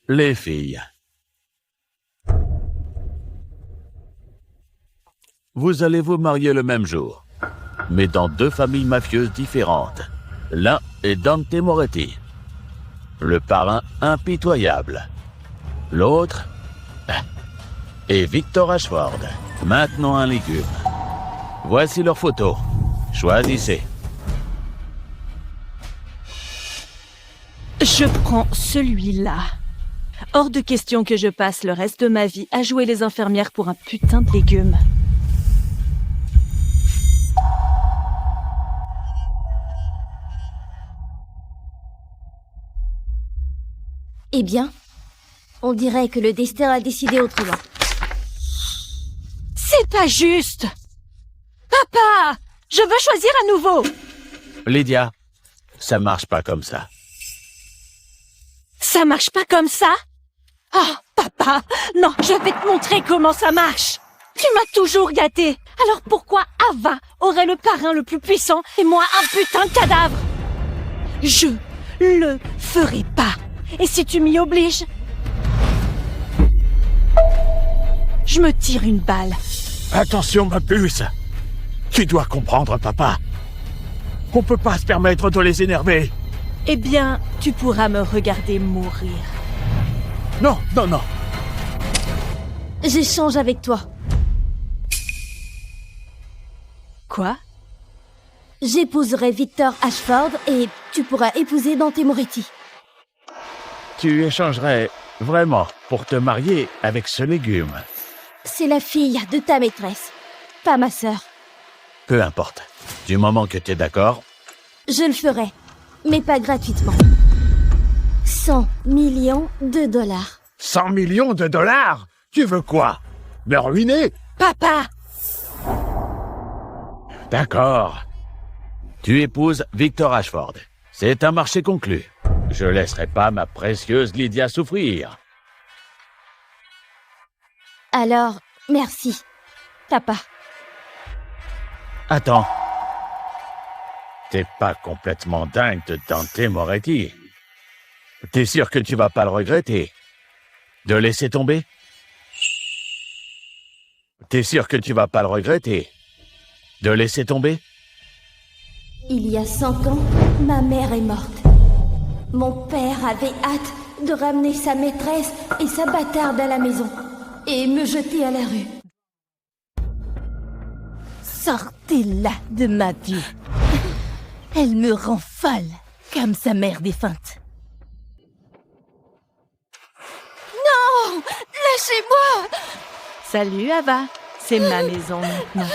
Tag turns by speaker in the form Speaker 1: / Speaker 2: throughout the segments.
Speaker 1: Les filles. Vous allez vous marier le même jour, mais dans deux familles mafieuses différentes. L'un est Dante Moretti, le parrain impitoyable. L'autre est Victor Ashford, maintenant un légume. Voici leurs photos. Choisissez.
Speaker 2: Je prends celui-là. Hors de question que je passe le reste de ma vie à jouer les infirmières pour un putain de légume.
Speaker 3: Eh bien, on dirait que le destin a décidé autrement.
Speaker 2: C'est pas juste! Papa! Je veux choisir à nouveau!
Speaker 1: Lydia, ça marche pas comme ça.
Speaker 2: Ça marche pas comme ça? Oh, papa! Non, je vais te montrer comment ça marche! Tu m'as toujours gâté! Alors pourquoi Ava aurait le parrain le plus puissant et moi un putain de cadavre? Je le ferai pas! Et si tu m'y obliges? Je me tire une balle.
Speaker 1: Attention, ma puce. Tu dois comprendre, papa. On peut pas se permettre de les énerver.
Speaker 2: Eh bien, tu pourras me regarder mourir.
Speaker 1: Non, non, non.
Speaker 3: J'échange avec toi.
Speaker 2: Quoi?
Speaker 3: J'épouserai Victor Ashford et tu pourras épouser Dante Moretti.
Speaker 1: Tu échangerais vraiment pour te marier avec ce légume.
Speaker 3: C'est la fille de ta maîtresse, pas ma sœur.
Speaker 1: Peu importe. Du moment que tu es d'accord.
Speaker 3: Je le ferai, mais pas gratuitement. 100 millions de dollars.
Speaker 4: 100 millions de dollars? Tu veux quoi? Me ruiner?
Speaker 2: Papa!
Speaker 1: D'accord. Tu épouses Victor Ashford. C'est un marché conclu. Je laisserai pas ma précieuse Lydia souffrir.
Speaker 3: Alors, merci, papa.
Speaker 1: Attends. T'es pas complètement dingue de Dante Moretti. T'es sûr que tu vas pas le regretter? De laisser tomber? T'es sûr que tu vas pas le regretter? De laisser tomber?
Speaker 3: Il y a 100 ans, ma mère est morte. Mon père avait hâte de ramener sa maîtresse et sa bâtarde à la maison et me jeter à la rue.
Speaker 5: Sortez-la de ma vie. Elle me rend folle, comme sa mère défunte.
Speaker 2: Non! Lâchez-moi! Salut, Ava. C'est ma maison maintenant.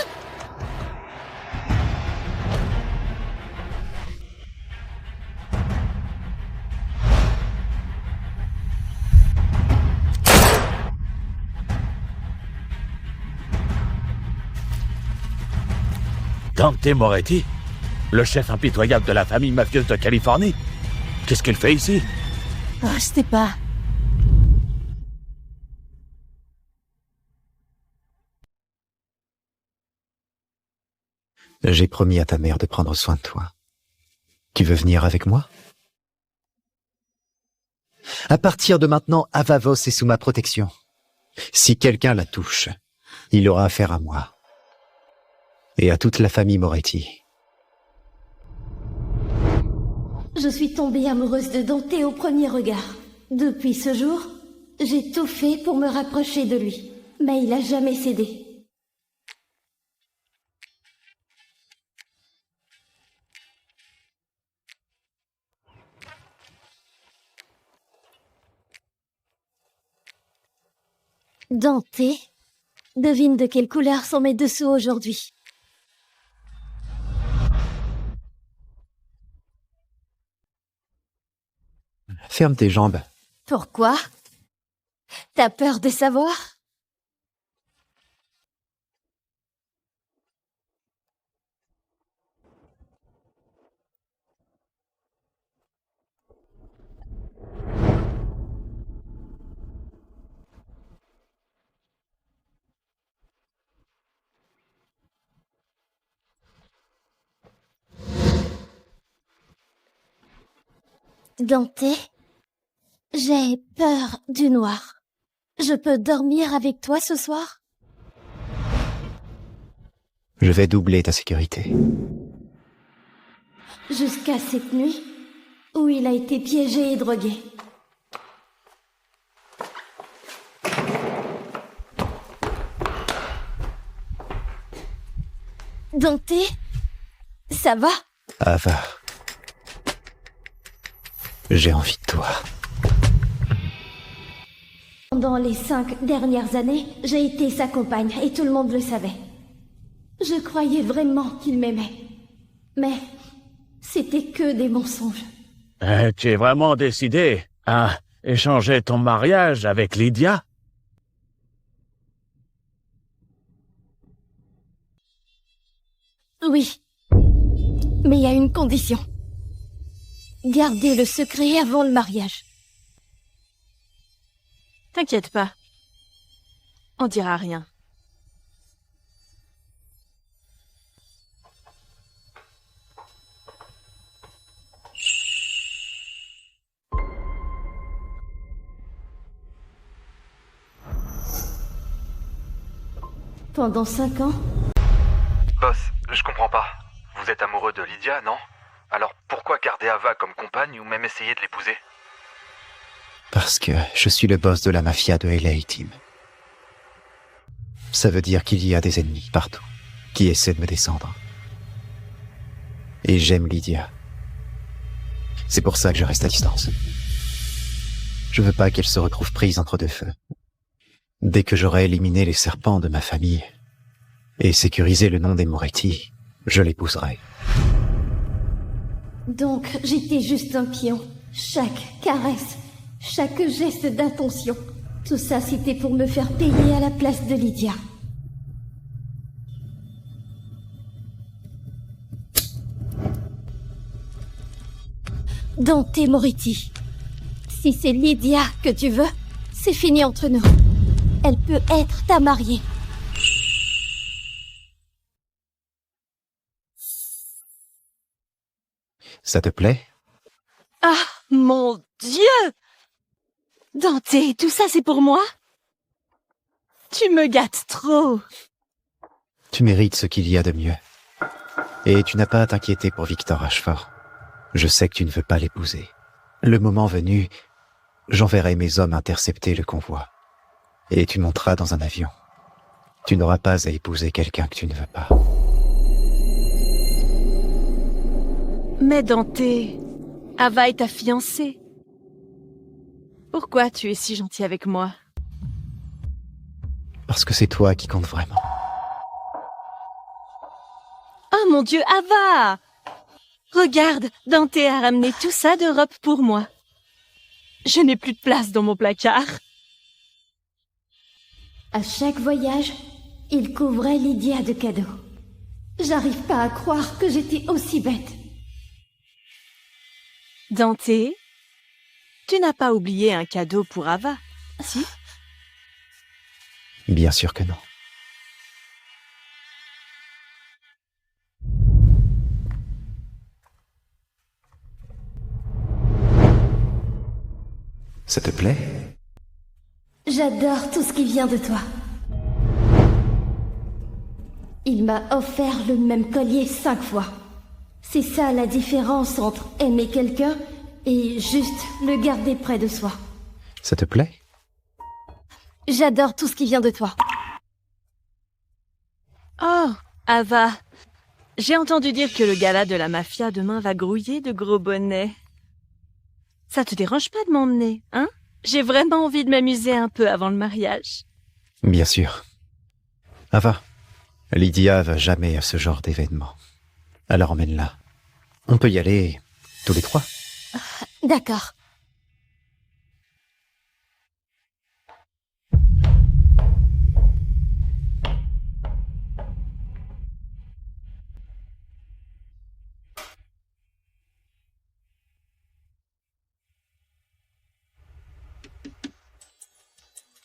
Speaker 1: Dante Moretti? Le chef impitoyable de la famille mafieuse de Californie? Qu'est-ce qu'il fait ici?
Speaker 5: Oh, je sais pas.
Speaker 6: J'ai promis à ta mère de prendre soin de toi. Tu veux venir avec moi? À partir de maintenant, Avavos est sous ma protection. Si quelqu'un la touche, il aura affaire à moi. Et à toute la famille Moretti.
Speaker 3: Je suis tombée amoureuse de Dante au premier regard. Depuis ce jour, j'ai tout fait pour me rapprocher de lui. Mais il a jamais cédé. Dante, devine de quelle couleur sont mes dessous aujourd'hui.
Speaker 6: Ferme tes jambes.
Speaker 3: Pourquoi? T'as peur de savoir? Dante, J'ai peur du noir. Je peux dormir avec toi ce soir?
Speaker 6: Je vais doubler ta sécurité.
Speaker 3: Jusqu'à cette nuit, où il a été piégé et drogué. Dante, ça va?
Speaker 6: Ava. J'ai envie de toi.
Speaker 3: Pendant les 5 dernières années, j'ai été sa compagne et tout le monde le savait. Je croyais vraiment qu'il m'aimait. Mais c'était que des mensonges.
Speaker 4: Tu es vraiment décidé à échanger ton mariage avec Lydia?
Speaker 3: Oui. Mais il y a une condition. Garder le secret avant le mariage.
Speaker 2: T'inquiète pas. On dira rien.
Speaker 3: Pendant 5 ans,
Speaker 7: Boss, je comprends pas. Vous êtes amoureux de Lydia, non? Alors pourquoi garder Ava comme compagne ou même essayer de l'épouser?
Speaker 6: Parce que je suis le boss de la mafia de LA Team. Ça veut dire qu'il y a des ennemis partout qui essaient de me descendre. Et j'aime Lydia. C'est pour ça que je reste à distance. Je veux pas qu'elle se retrouve prise entre deux feux. Dès que j'aurai éliminé les serpents de ma famille et sécurisé le nom des Moretti, je l'épouserai.
Speaker 3: donc j'étais juste un pion. Chaque caresse, chaque geste d'attention, tout ça c'était pour me faire payer à la place de Lydia. Dante Moretti, si c'est Lydia que tu veux, c'est fini entre nous. Elle peut être ta mariée.
Speaker 6: Ça te plaît?
Speaker 2: Ah, mon Dieu! Dante, tout ça c'est pour moi? Tu me gâtes trop.
Speaker 6: Tu mérites ce qu'il y a de mieux. Et tu n'as pas à t'inquiéter pour Victor Ashford. Je sais que tu ne veux pas l'épouser. Le moment venu, j'enverrai mes hommes intercepter le convoi. Et tu monteras dans un avion. Tu n'auras pas à épouser quelqu'un que tu ne veux pas.
Speaker 2: Mais Dante, Ava est ta fiancée. Pourquoi tu es si gentil avec moi?
Speaker 6: Parce que c'est toi qui compte vraiment.
Speaker 2: Oh mon Dieu, Ava! Regarde, Dante a ramené tout ça d'Europe pour moi. Je n'ai plus de place dans mon placard.
Speaker 3: À chaque voyage, il couvrait Lydia de cadeaux. J'arrive pas à croire que j'étais aussi bête.
Speaker 2: Dante, tu n'as pas oublié un cadeau pour Ava, si?
Speaker 6: Bien sûr que non. Ça te plaît?
Speaker 3: J'adore tout ce qui vient de toi. Il m'a offert le même collier 5 fois. C'est ça la différence entre aimer quelqu'un et juste le garder près de soi.
Speaker 6: Ça te plaît?
Speaker 3: J'adore tout ce qui vient de toi.
Speaker 2: Oh, Ava, j'ai entendu dire que le gala de la mafia demain va grouiller de gros bonnets. Ça te dérange pas de m'emmener, hein? J'ai vraiment envie de m'amuser un peu avant le mariage.
Speaker 6: Bien sûr. Ava, Lydia va jamais à ce genre d'événement. Alors emmène-la. On peut y aller tous les 3.
Speaker 3: D'accord.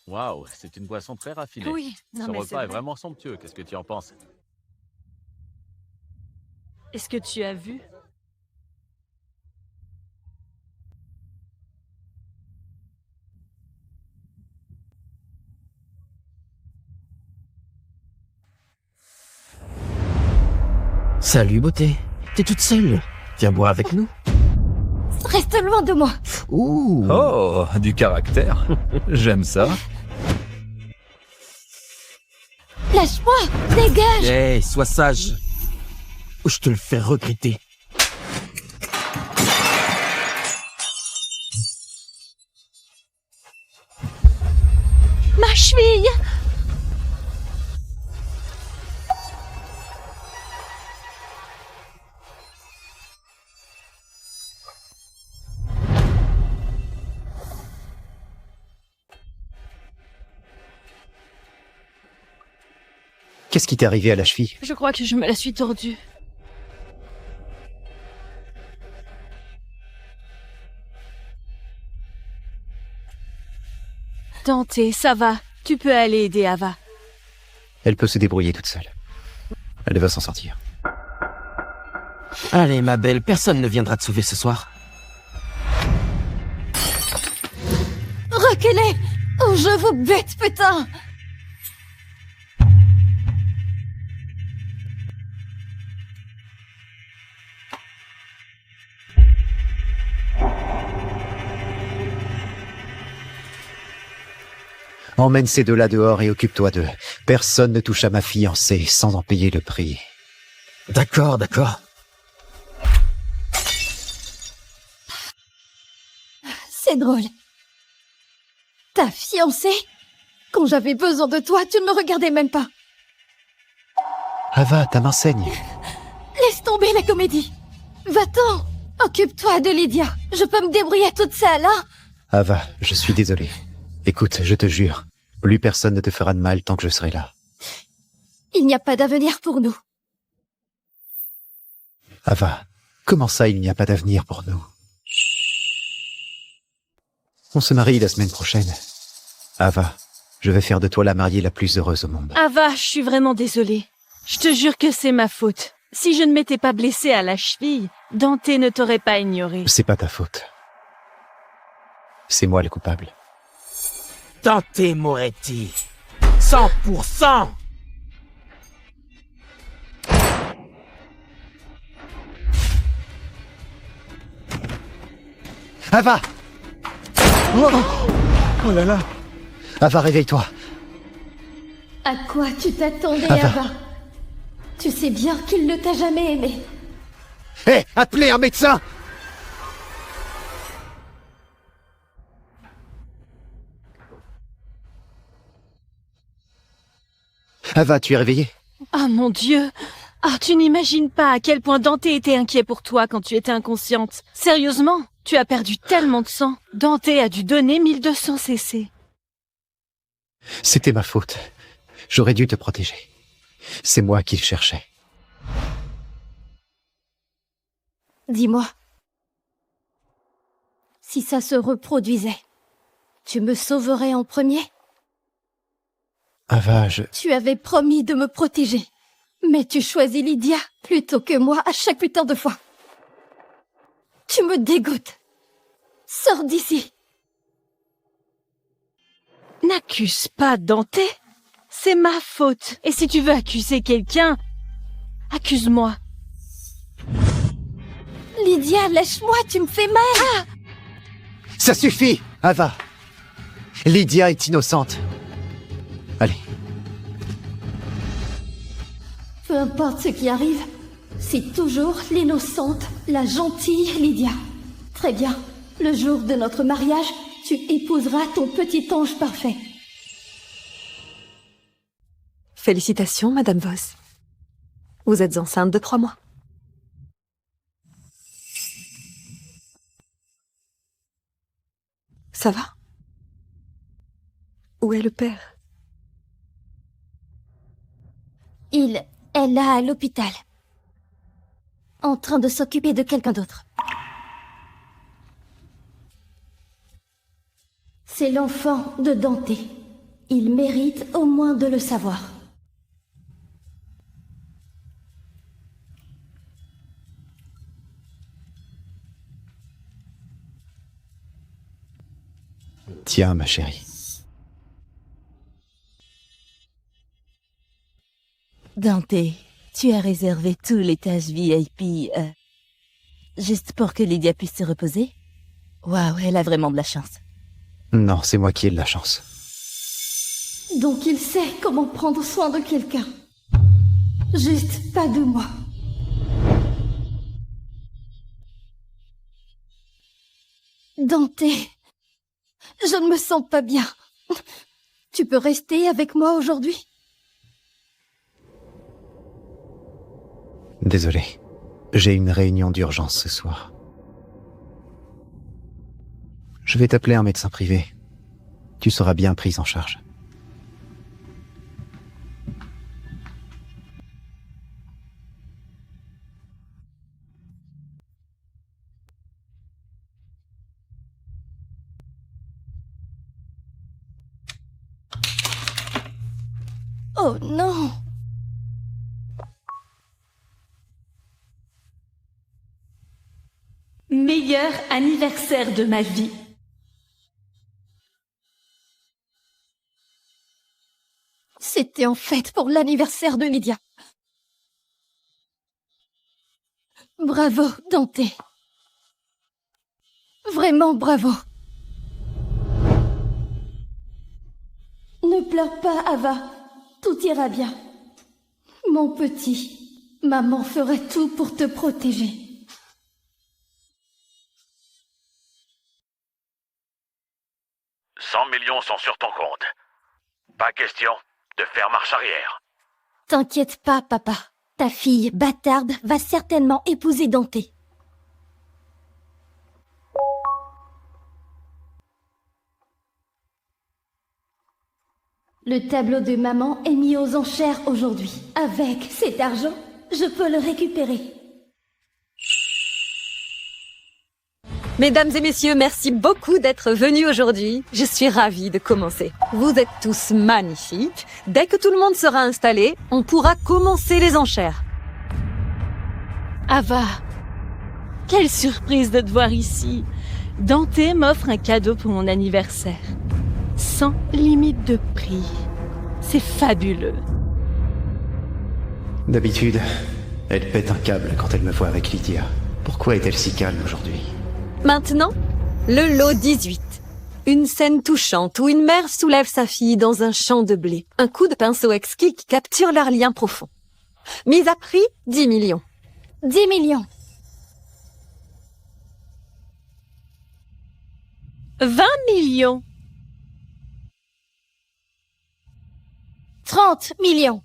Speaker 1: Waouh, c'est une boisson très raffinée.
Speaker 2: Oui, non
Speaker 1: Ce
Speaker 2: mais c'est
Speaker 1: repas est
Speaker 2: vrai.
Speaker 1: vraiment somptueux. Qu'est-ce que tu en penses?
Speaker 2: Est-ce que tu as vu?
Speaker 8: Salut, beauté. T'es toute seule. Viens boire avec nous.
Speaker 3: Reste loin de moi.
Speaker 8: Ouh.
Speaker 9: Oh, du caractère. J'aime ça.
Speaker 3: Lâche-moi, dégage.
Speaker 8: Hey, sois sage. Ou je te le fais regretter.
Speaker 2: Ma cheville!
Speaker 6: Qu'est-ce qui t'est arrivé à la cheville?
Speaker 2: Je crois que je me la suis tordue. Dante, ça va. Tu peux aller aider Ava.
Speaker 6: Elle peut se débrouiller toute seule. Elle va s'en sortir.
Speaker 8: Allez, ma belle, personne ne viendra te sauver ce soir.
Speaker 3: Reculez. Oh, je vous bute, putain.
Speaker 6: Emmène ces deux-là dehors et occupe-toi d'eux. Personne ne touche à ma fiancée sans en payer le prix.
Speaker 8: D'accord, d'accord.
Speaker 3: C'est drôle. Ta fiancée? Quand j'avais besoin de toi, tu ne me regardais même pas.
Speaker 6: Ava, ta main saigne.
Speaker 3: Laisse tomber la comédie. Va-t'en. Occupe-toi de Lydia. Je peux me débrouiller toute seule, hein?
Speaker 6: Ava, je suis désolé. Écoute, je te jure, plus personne ne te fera de mal tant que je serai là.
Speaker 3: Il n'y a pas d'avenir pour nous.
Speaker 6: Ava, comment ça il n'y a pas d'avenir pour nous? On se marie la semaine prochaine. Ava, je vais faire de toi la mariée la plus heureuse au monde.
Speaker 2: Ava, je suis vraiment désolée. Je te jure que c'est ma faute. Si je ne m'étais pas blessée à la cheville, Dante ne t'aurait pas ignoré.
Speaker 6: C'est pas ta faute. C'est moi le coupable.
Speaker 8: Dante Moretti. 100%.
Speaker 6: Ava!
Speaker 9: Oh là là.
Speaker 6: Ava, réveille-toi.
Speaker 3: À quoi tu t'attendais,
Speaker 6: Ava.
Speaker 3: Ava? Tu sais bien qu'il ne t'a jamais aimé.
Speaker 6: Hé, appelez un médecin! Ava, tu es réveillée?
Speaker 2: Ah mon Dieu! Ah, tu n'imagines pas à quel point Dante était inquiet pour toi quand tu étais inconsciente. Sérieusement, tu as perdu tellement de sang. Dante a dû donner 1200 cc.
Speaker 6: C'était ma faute. J'aurais dû te protéger. C'est moi qui le cherchais.
Speaker 3: Dis-moi. Si ça se reproduisait, tu me sauverais en premier?
Speaker 6: Ava,
Speaker 3: Tu avais promis de me protéger. Mais tu choisis Lydia plutôt que moi à chaque putain de fois. Tu me dégoûtes. Sors d'ici.
Speaker 2: N'accuse pas Dante. C'est ma faute. Et si tu veux accuser quelqu'un, accuse-moi.
Speaker 3: Lydia, lâche-moi, tu me fais mal.
Speaker 6: Ça suffit, Ava. Lydia est innocente. Allez.
Speaker 3: Peu importe ce qui arrive, c'est toujours l'innocente, la gentille Lydia. Très bien. Le jour de notre mariage, tu épouseras ton petit ange parfait.
Speaker 10: Félicitations, Madame Voss. Vous êtes enceinte de 3 mois. Ça va? Où est le père?
Speaker 3: Il est là à l'hôpital. En train de s'occuper de quelqu'un d'autre. C'est l'enfant de Dante. Il mérite au moins de le savoir.
Speaker 6: Tiens, ma chérie.
Speaker 5: Dante, Tu as réservé tout l'étage VIP, juste pour que Lydia puisse se reposer? Waouh, elle a vraiment de la chance.
Speaker 6: Non, c'est moi qui ai de la chance.
Speaker 3: Donc il sait comment prendre soin de quelqu'un. Juste pas de moi. Dante, je ne me sens pas bien. Tu peux rester avec moi aujourd'hui?
Speaker 6: Désolé. J'ai une réunion d'urgence ce soir. Je vais t'appeler un médecin privé. Tu seras bien prise en charge.
Speaker 3: Oh non!
Speaker 2: Meilleur anniversaire de ma vie.
Speaker 3: C'était en fait pour l'anniversaire de Lydia. Bravo, Dante. Vraiment bravo. Ne pleure pas, Ava. Tout ira bien. Mon petit, maman ferait tout pour te protéger.
Speaker 1: « 100 millions sont sur ton compte. Pas question de faire marche arrière. »
Speaker 3: T'inquiète pas, papa. Ta fille, bâtarde, va certainement épouser Dante. Le tableau de maman est mis aux enchères aujourd'hui. Avec cet argent, je peux le récupérer.
Speaker 10: Mesdames et messieurs, merci beaucoup d'être venus aujourd'hui. Je suis ravie de commencer. Vous êtes tous magnifiques. Dès que tout le monde sera installé, on pourra commencer les enchères.
Speaker 2: Ava, quelle surprise de te voir ici. Dante m'offre un cadeau pour mon anniversaire. Sans limite de prix. C'est fabuleux.
Speaker 6: D'habitude, elle pète un câble quand elle me voit avec Lydia. Pourquoi est-elle si calme aujourd'hui?
Speaker 10: Maintenant, le lot 18. Une scène touchante où une mère soulève sa fille dans un champ de blé. Un coup de pinceau exquis qui capture leur lien profond. Mise à prix, 10 millions.
Speaker 3: 10 millions.
Speaker 2: 20 millions.
Speaker 3: 30 millions.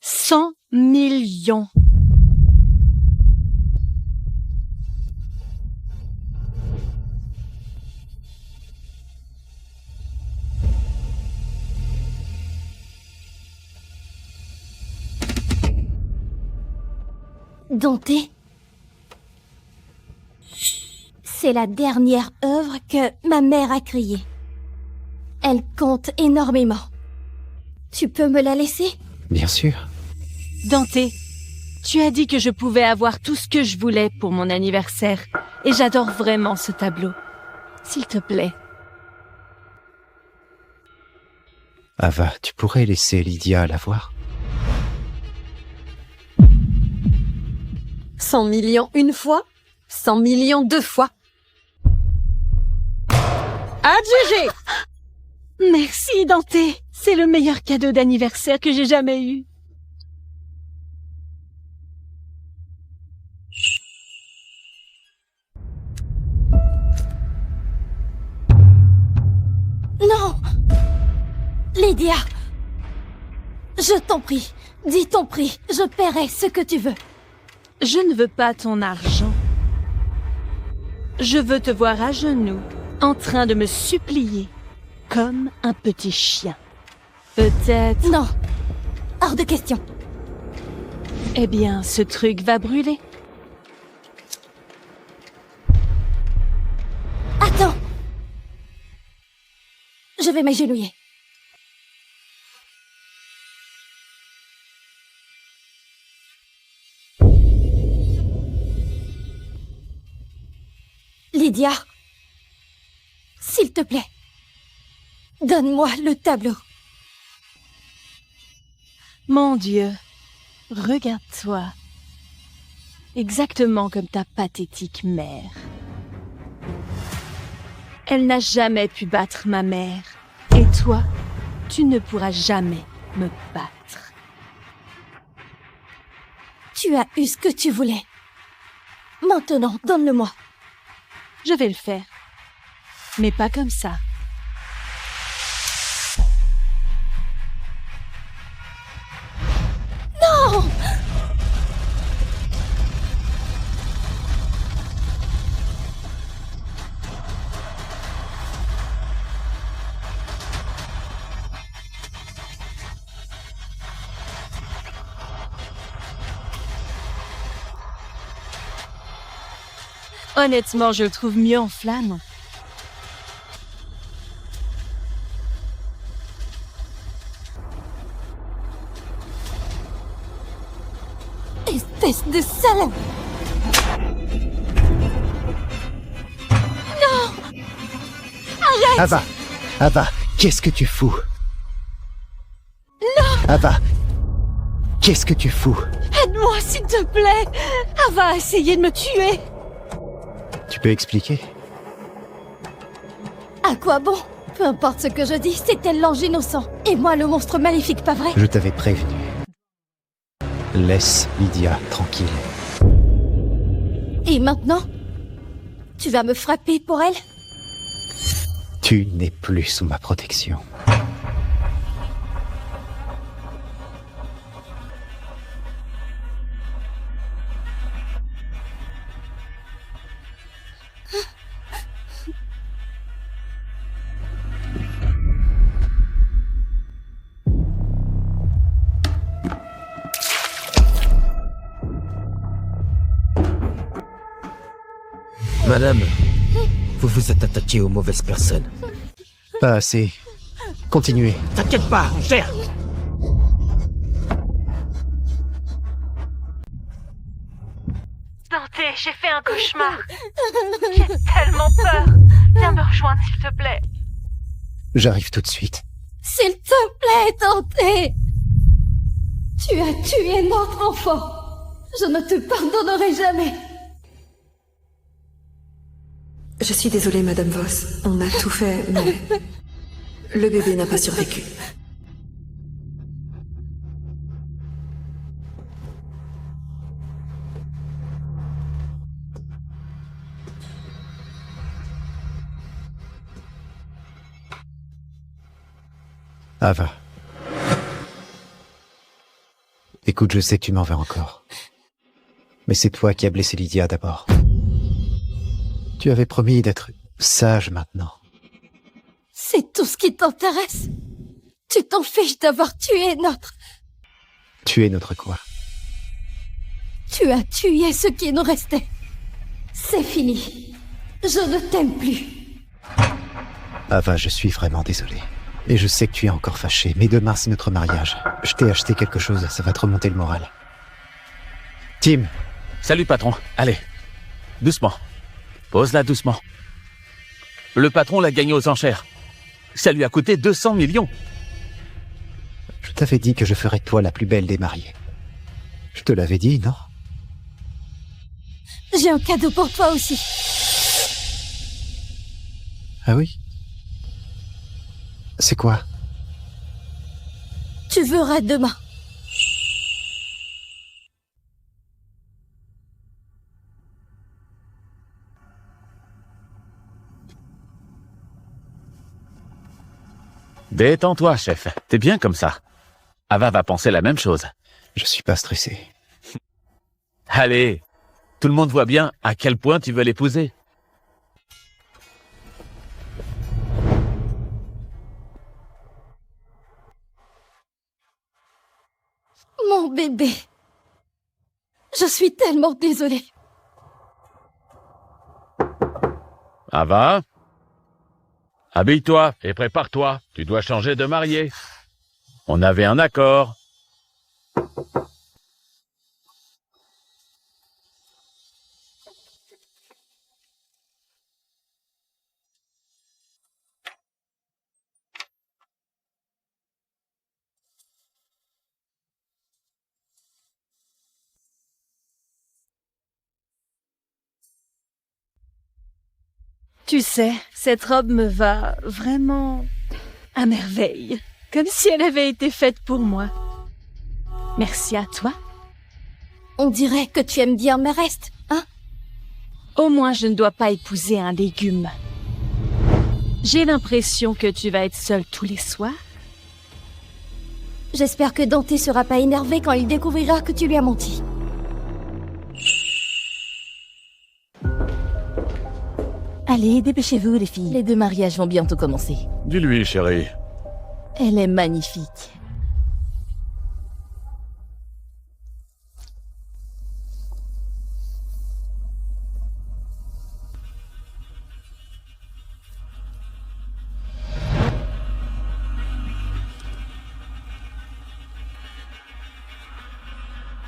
Speaker 2: 100 millions.
Speaker 3: Dante, c'est la dernière œuvre que ma mère a créée. Elle compte énormément. Tu peux me la laisser?
Speaker 6: Bien sûr.
Speaker 2: Dante, tu as dit que je pouvais avoir tout ce que je voulais pour mon anniversaire. Et j'adore vraiment ce tableau. S'il te plaît.
Speaker 6: Ava, tu pourrais laisser Lydia la voir?
Speaker 10: 100 millions une fois, 100 millions deux fois. Adjugé!
Speaker 2: Merci, Dante. C'est le meilleur cadeau d'anniversaire que j'ai jamais eu.
Speaker 3: Non! Lydia! Je t'en prie, dis ton prix, je paierai ce que tu veux.
Speaker 2: Je ne veux pas ton argent. Je veux te voir à genoux, en train de me supplier, comme un petit chien. Peut-être...
Speaker 3: Non! Hors de question.
Speaker 2: Eh bien, ce truc va brûler.
Speaker 3: Attends! Je vais m'agenouiller. Lydia, s'il te plaît, donne-moi le tableau.
Speaker 2: Mon Dieu, regarde-toi. Exactement comme ta pathétique mère. Elle n'a jamais pu battre ma mère. Et toi, tu ne pourras jamais me battre.
Speaker 3: Tu as eu ce que tu voulais. Maintenant, donne-le-moi.
Speaker 2: Je vais le faire. Mais pas comme ça.
Speaker 3: Non!
Speaker 2: Honnêtement, je le trouve mieux en flamme.
Speaker 3: Espèce de salaud! Non! Arrête!
Speaker 6: Ava, qu'est-ce que tu fous?
Speaker 3: Non!
Speaker 6: Ava, qu'est-ce que tu fous?
Speaker 2: Aide-moi, s'il te plaît. Ava a essayé de me tuer.
Speaker 6: Tu peux expliquer?
Speaker 3: À quoi bon? Peu importe ce que je dis, c'est elle l'ange innocent. Et moi le monstre maléfique, pas vrai?
Speaker 6: Je t'avais prévenu. Laisse Lydia tranquille.
Speaker 3: Et maintenant? Tu vas me frapper pour elle?
Speaker 6: Tu n'es plus sous ma protection.
Speaker 8: Madame, vous vous êtes attaquée aux mauvaises personnes.
Speaker 6: Pas assez. Continuez.
Speaker 8: T'inquiète pas, on gère.
Speaker 2: Dante, j'ai fait un cauchemar. J'ai tellement peur. Viens me rejoindre, s'il te plaît.
Speaker 6: J'arrive tout de suite.
Speaker 3: S'il te plaît, Dante! Tu as tué notre enfant. Je ne te pardonnerai jamais.
Speaker 10: Je suis désolée, Madame Voss. On a tout fait, mais... le bébé n'a pas survécu.
Speaker 6: Ava. Écoute, je sais que tu m'en veux encore. Mais c'est toi qui as blessé Lydia d'abord. Tu avais promis d'être sage maintenant.
Speaker 3: C'est tout ce qui t'intéresse? Tu t'en fiches d'avoir tué notre...
Speaker 6: Tu es notre quoi?
Speaker 3: Tu as tué ce qui nous restait. C'est fini. Je ne t'aime plus.
Speaker 6: Ava, je suis vraiment désolé. Et je sais que tu es encore fâché, mais demain c'est notre mariage. Je t'ai acheté quelque chose, ça va te remonter le moral. Tim!
Speaker 1: Salut patron, allez, doucement. Pose-la doucement. Le patron l'a gagné aux enchères. Ça lui a coûté 200 millions.
Speaker 6: Je t'avais dit que je ferais de toi la plus belle des mariées. Je te l'avais dit, non?
Speaker 3: J'ai un cadeau pour toi aussi.
Speaker 6: Ah oui? C'est quoi?
Speaker 3: Tu verras demain.
Speaker 1: Détends-toi, chef. T'es bien comme ça. Ava va penser la même chose.
Speaker 6: Je suis pas stressé.
Speaker 1: Allez, tout le monde voit bien à quel point tu veux l'épouser.
Speaker 3: Mon bébé. Je suis tellement désolée.
Speaker 1: Ava, habille-toi et prépare-toi. Tu dois changer de mariée. On avait un accord.
Speaker 2: Tu sais, cette robe me va vraiment à merveille. Comme si elle avait été faite pour moi. Merci à toi.
Speaker 3: On dirait que tu aimes bien mes restes, hein?
Speaker 2: Au moins, je ne dois pas épouser un légume. J'ai l'impression que tu vas être seule tous les soirs.
Speaker 3: J'espère que Dante sera pas énervé quand il découvrira que tu lui as menti.
Speaker 5: Allez, dépêchez-vous, les filles. Les 2 mariages vont bientôt commencer.
Speaker 1: Dis-lui, chérie.
Speaker 5: Elle est magnifique.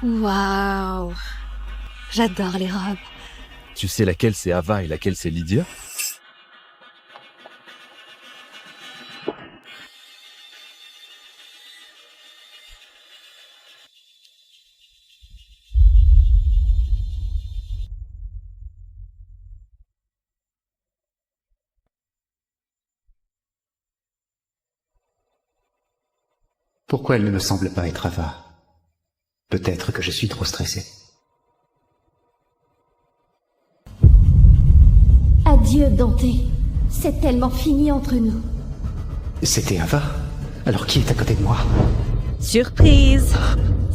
Speaker 10: Waouh! J'adore les robes.
Speaker 9: Tu sais laquelle c'est Ava et laquelle c'est Lydia?
Speaker 6: Pourquoi elle ne me semble pas être Ava? Peut-être que je suis trop stressé.
Speaker 3: Adieu, Dante. C'est tellement fini entre nous.
Speaker 6: C'était Ava? Alors qui est à côté de moi?
Speaker 2: Surprise!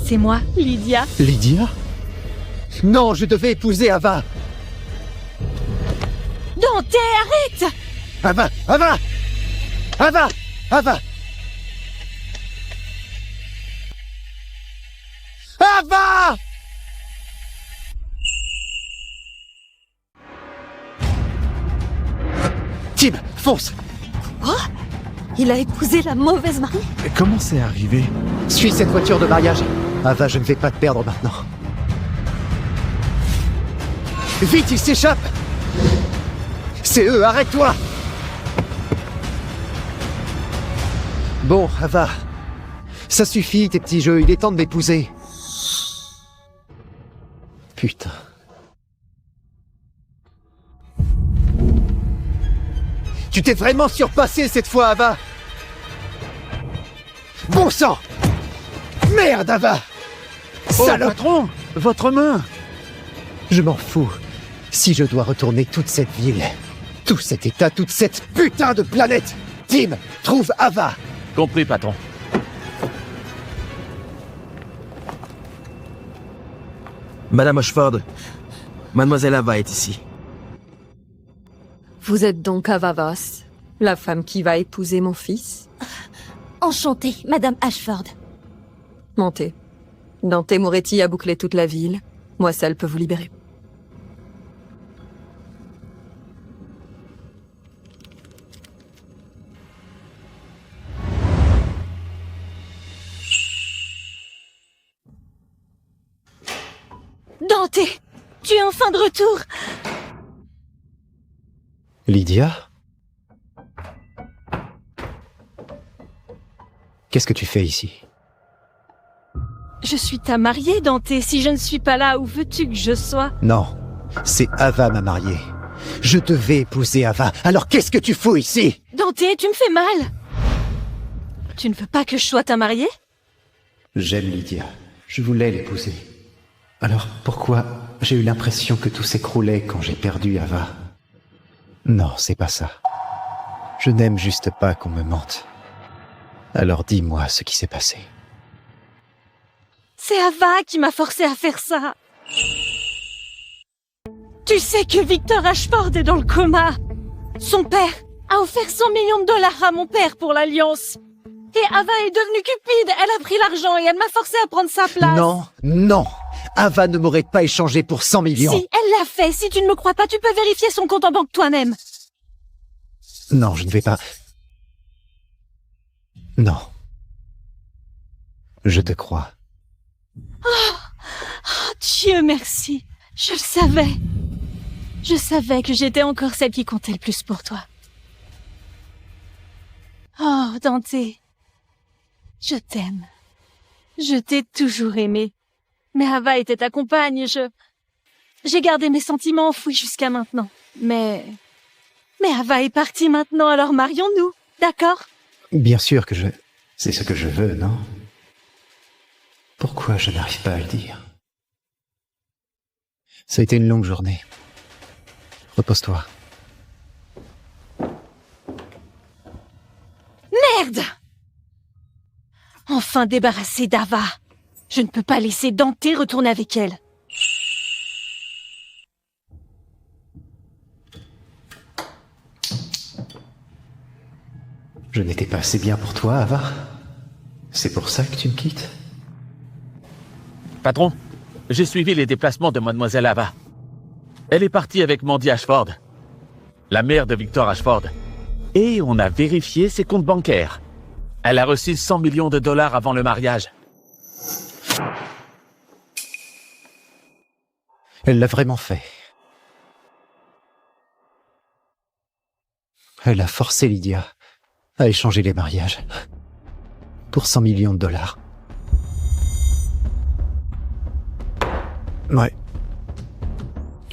Speaker 2: C'est moi, Lydia.
Speaker 6: Lydia? Non, je devais épouser Ava!
Speaker 2: Dante, arrête!
Speaker 6: Ava! Ava! Ava! Ava! Ava! Tim, fonce!
Speaker 10: Quoi? Il a épousé la mauvaise mariée?
Speaker 9: Comment c'est arrivé?
Speaker 6: Suis cette voiture de mariage. Ava, je ne vais pas te perdre maintenant. Vite, il s'échappe! C'est eux, arrête-toi! Bon, Ava. Ça suffit, tes petits jeux, il est temps de m'épouser. Putain. Tu t'es vraiment surpassé cette fois, Ava! Bon sang! Merde, Ava!
Speaker 4: Oh,
Speaker 6: Salope!
Speaker 4: patron! Votre main!
Speaker 6: Je m'en fous. Si je dois retourner toute cette ville, tout cet état, toute cette putain de planète, Tim, trouve Ava!
Speaker 1: Compris, patron.
Speaker 8: Madame Ashford, Mademoiselle Ava est ici.
Speaker 10: Vous êtes donc Ava Voss, la femme qui va épouser mon fils?
Speaker 3: Enchantée, Madame Ashford.
Speaker 10: Montez. Dante Moretti a bouclé toute la ville. Moi seule peux vous libérer.
Speaker 2: Dante, tu es enfin de retour.
Speaker 6: Lydia? Qu'est-ce que tu fais ici?
Speaker 2: Je suis ta mariée, Dante. Si je ne suis pas là, où veux-tu que je sois?
Speaker 6: Non, c'est Ava ma mariée. Je devais épouser Ava, alors qu'est-ce que tu fous ici?
Speaker 2: Dante, tu me fais mal. Tu ne veux pas que je sois ta mariée?
Speaker 6: J'aime Lydia. Je voulais l'épouser. Alors pourquoi j'ai eu l'impression que tout s'écroulait quand j'ai perdu Ava? Non, c'est pas ça. Je n'aime juste pas qu'on me mente. Alors dis-moi ce qui s'est passé.
Speaker 2: C'est Ava qui m'a forcé à faire ça. Tu sais que Victor Ashford est dans le coma. Son père a offert 100 millions de dollars à mon père pour l'Alliance. Et Ava est devenue cupide. Elle a pris l'argent et elle m'a forcé à prendre sa place.
Speaker 6: Non, non. Ava ne m'aurait pas échangé pour 100 millions.
Speaker 2: Si, elle l'a fait. Si tu ne me crois pas, tu peux vérifier son compte en banque toi-même.
Speaker 6: Non, je ne vais pas... Non. Je te crois.
Speaker 2: Oh, Dieu merci. Je le savais. Je savais que j'étais encore celle qui comptait le plus pour toi. Oh, Dante. Je t'aime. Je t'ai toujours aimé. Mais Ava était ta compagne, j'ai gardé mes sentiments enfouis jusqu'à maintenant. Mais Mais Ava est partie maintenant, alors marions-nous, d'accord?
Speaker 6: Bien sûr que c'est ce que je veux, non? Pourquoi je n'arrive pas à le dire? Ça a été une longue journée. Repose-toi.
Speaker 2: Merde! Enfin débarrassée d'Ava. Je ne peux pas laisser Dante retourner avec elle.
Speaker 6: Je n'étais pas assez bien pour toi, Ava? C'est pour ça que tu me quittes?
Speaker 1: Patron, j'ai suivi les déplacements de Mademoiselle Ava. Elle est partie avec Mandy Ashford, la mère de Victor Ashford. Et on a vérifié ses comptes bancaires. Elle a reçu 100 millions de dollars avant le mariage.
Speaker 6: Elle l'a vraiment fait. Elle a forcé Lydia à échanger les mariages pour 100 millions de dollars. Ouais.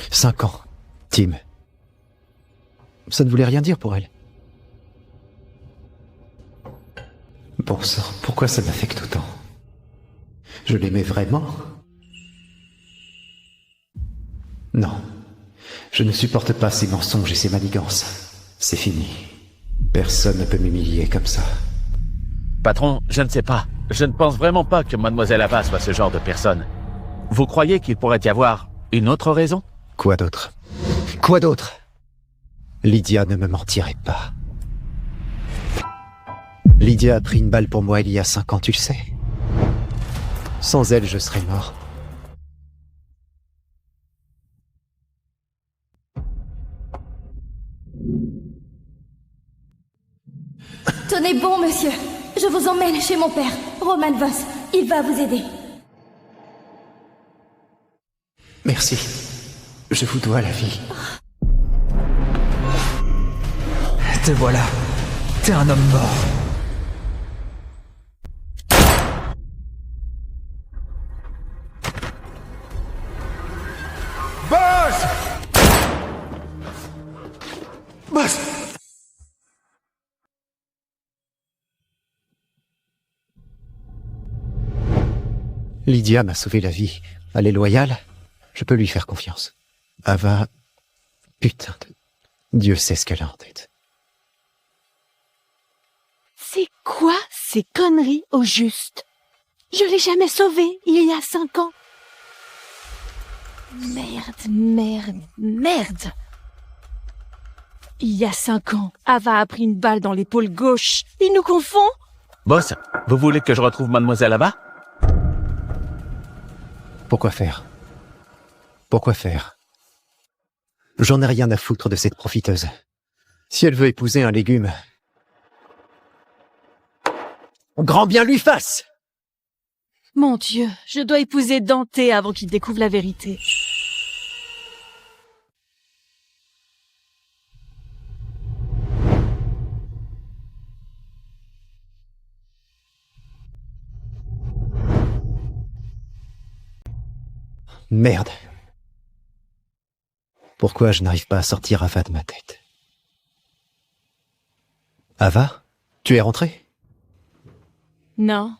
Speaker 6: 5 ans, Tim. Ça ne voulait rien dire pour elle. Bon sang, pourquoi ça m'affecte autant? Je l'aimais vraiment? Non. Je ne supporte pas ces mensonges et ces manigances. C'est fini. Personne ne peut m'humilier comme ça.
Speaker 1: Patron, je ne sais pas. Je ne pense vraiment pas que Mademoiselle Ava soit ce genre de personne. Vous croyez qu'il pourrait y avoir une autre raison?
Speaker 6: Quoi d'autre? Quoi d'autre? Lydia ne me mentirait pas. Lydia a pris une balle pour moi il y a 5 ans, tu le sais. Sans elle, je serais mort.
Speaker 3: Tenez bon, monsieur. Je vous emmène chez mon père, Roman Voss. Il va vous aider.
Speaker 6: Merci. Je vous dois la vie.
Speaker 8: Te voilà. T'es un homme mort.
Speaker 11: Boss! Boss!
Speaker 6: Lydia m'a sauvé la vie. Elle est loyale. Je peux lui faire confiance. Ava... Putain de... Dieu sait ce qu'elle a en tête.
Speaker 2: C'est quoi ces conneries au juste? Je l'ai jamais sauvée il y a 5 ans. Merde. Il y a 5 ans, Ava a pris une balle dans l'épaule gauche. Il nous confond?
Speaker 1: Boss, vous voulez que je retrouve Mademoiselle Ava?
Speaker 6: Pourquoi faire? Pourquoi faire? J'en ai rien à foutre de cette profiteuse. Si elle veut épouser un légume, grand bien lui fasse!
Speaker 2: Mon Dieu, je dois épouser Dante avant qu'il découvre la vérité.
Speaker 6: Merde. Pourquoi je n'arrive pas à sortir Ava de ma tête? Ava, tu es rentrée?
Speaker 2: Non.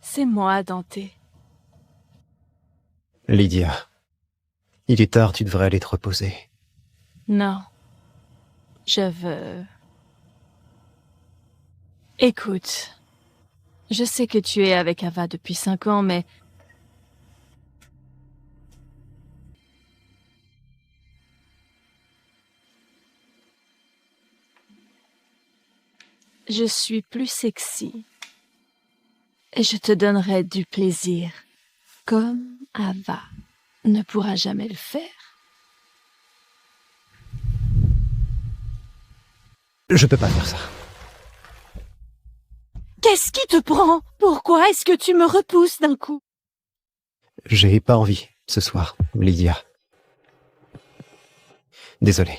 Speaker 2: C'est moi, Dante.
Speaker 6: Lydia, il est tard, tu devrais aller te reposer.
Speaker 2: Non. Je veux... Écoute, je sais que tu es avec Ava depuis 5 ans, mais... Je suis plus sexy. Et je te donnerai du plaisir, comme Ava ne pourra jamais le faire.
Speaker 6: Je peux pas faire ça.
Speaker 2: Qu'est-ce qui te prend? Pourquoi est-ce que tu me repousses d'un coup?
Speaker 6: J'ai pas envie, ce soir, Lydia. Désolé.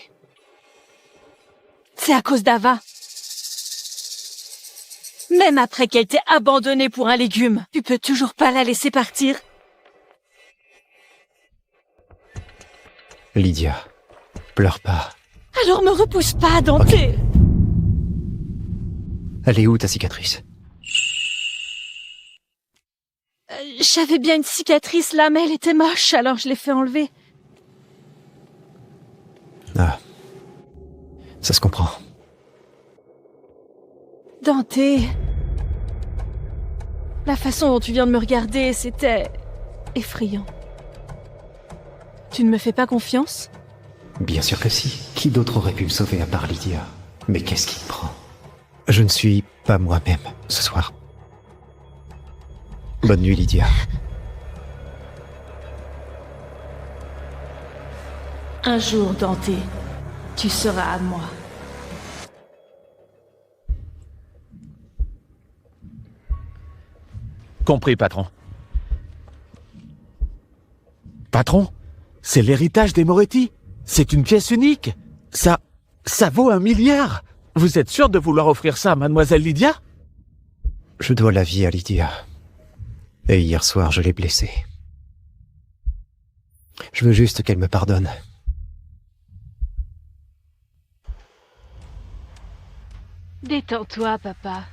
Speaker 2: C'est à cause d'Ava. Même après qu'elle t'ait abandonné pour un légume, tu peux toujours pas la laisser partir.
Speaker 6: Lydia, pleure pas.
Speaker 2: Alors me repousse pas, Dante.
Speaker 6: Ok. Elle est où ta cicatrice?
Speaker 2: J'avais bien une cicatrice là, mais elle était moche, alors je l'ai fait enlever.
Speaker 6: Ah. Ça se comprend.
Speaker 2: Dante... La façon dont tu viens de me regarder, c'était... effrayant. Tu ne me fais pas confiance?
Speaker 6: Bien sûr que si. Qui d'autre aurait pu me sauver à part Lydia? Mais qu'est-ce qui me prend? Je ne suis pas moi-même ce soir. Bonne nuit, Lydia.
Speaker 2: Un jour, Dante, tu seras à moi.
Speaker 4: Compris, patron. Patron, c'est l'héritage des Moretti. C'est une pièce unique. Ça vaut 1 milliard. Vous êtes sûr de vouloir offrir ça à mademoiselle Lydia?
Speaker 6: Je dois la vie à Lydia. Et hier soir, je l'ai blessée. Je veux juste qu'elle me pardonne.
Speaker 2: Détends-toi, papa.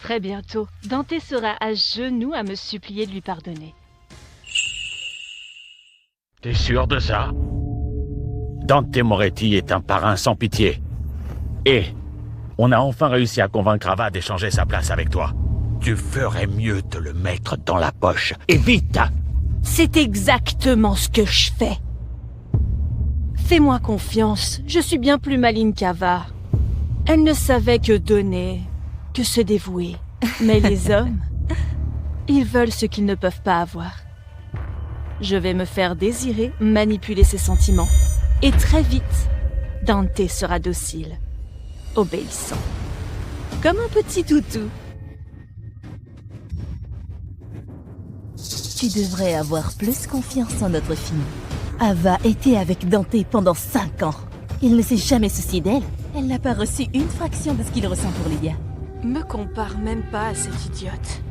Speaker 2: Très bientôt, Dante sera à genoux à me supplier de lui pardonner.
Speaker 4: T'es sûr de ça? Dante Moretti est un parrain sans pitié. Et on a enfin réussi à convaincre Ava d'échanger sa place avec toi. Tu ferais mieux de le mettre dans la poche. Et vite!
Speaker 2: C'est exactement ce que je fais. Fais-moi confiance, je suis bien plus maligne qu'Ava. Elle ne savait que donner, que se dévouer. Mais les hommes, ils veulent ce qu'ils ne peuvent pas avoir. Je vais me faire désirer, manipuler ses sentiments. Et très vite, Dante sera docile, obéissant. Comme un petit toutou.
Speaker 5: Tu devrais avoir plus confiance en notre fille. Ava était avec Dante pendant 5 ans. Il ne s'est jamais soucié d'elle. Elle n'a pas reçu une fraction de ce qu'il ressent pour Lydia.
Speaker 2: Me compare même pas à cette idiote.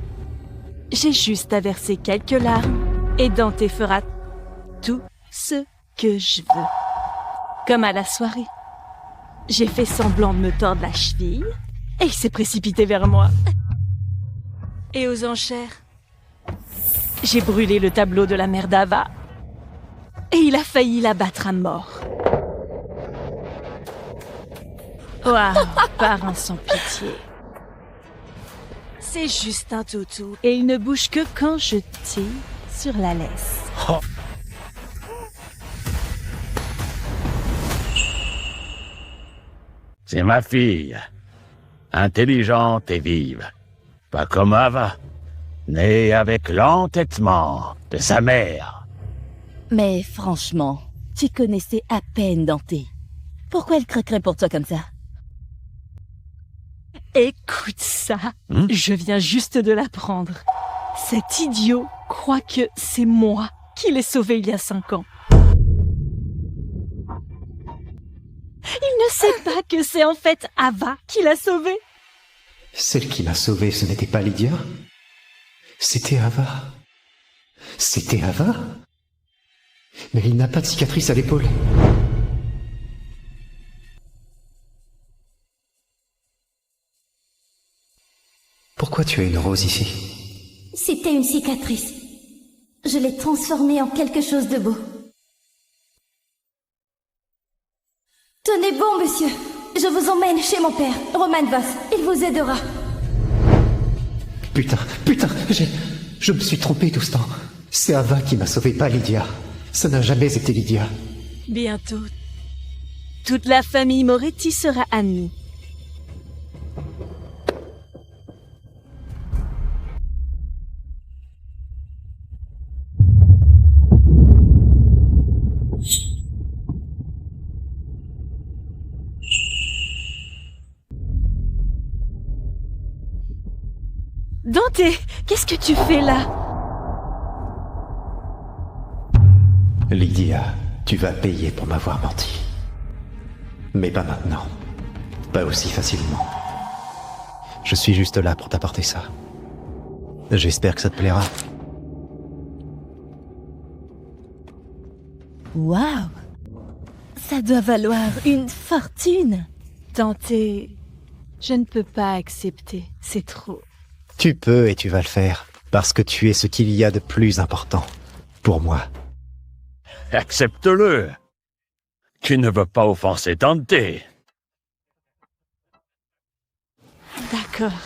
Speaker 2: J'ai juste à verser quelques larmes et Dante fera tout ce que je veux. Comme à la soirée. J'ai fait semblant de me tordre la cheville et il s'est précipité vers moi. Et aux enchères, j'ai brûlé le tableau de la mère d'Ava et il a failli la battre à mort. Waouh, parrain sans pitié. C'est juste un toutou. Et il ne bouge que quand je tire sur la laisse.
Speaker 4: Oh. C'est ma fille. Intelligente et vive. Pas comme Ava. Née avec l'entêtement de sa mère.
Speaker 5: Mais franchement, tu connaissais à peine Dante. Pourquoi elle craquerait pour toi comme ça?
Speaker 2: Écoute ça, je viens juste de l'apprendre. Cet idiot croit que c'est moi qui l'ai sauvé il y a 5 ans. Il ne sait pas que c'est en fait Ava qui l'a sauvé.
Speaker 6: Celle qui m'a sauvé, ce n'était pas Lydia? C'était Ava. C'était Ava? Mais il n'a pas de cicatrice à l'épaule. Pourquoi tu as une rose ici?
Speaker 3: C'était une cicatrice. Je l'ai transformée en quelque chose de beau. Tenez bon, monsieur. Je vous emmène chez mon père, Roman Voss. Il vous aidera.
Speaker 6: Putain, je me suis trompé tout ce temps. C'est Ava qui m'a sauvé, pas Lydia. Ça n'a jamais été Lydia.
Speaker 2: Bientôt, toute la famille Moretti sera à nous. Dante, qu'est-ce que tu fais là?
Speaker 6: Lydia, tu vas payer pour m'avoir menti. Mais pas maintenant. Pas aussi facilement. Je suis juste là pour t'apporter ça. J'espère que ça te plaira.
Speaker 5: Waouh! Ça doit valoir une fortune.
Speaker 2: Dante, je ne peux pas accepter. C'est trop.
Speaker 6: Tu peux et tu vas le faire, parce que tu es ce qu'il y a de plus important pour moi.
Speaker 4: Accepte-le. Tu ne veux pas offenser Dante.
Speaker 2: D'accord.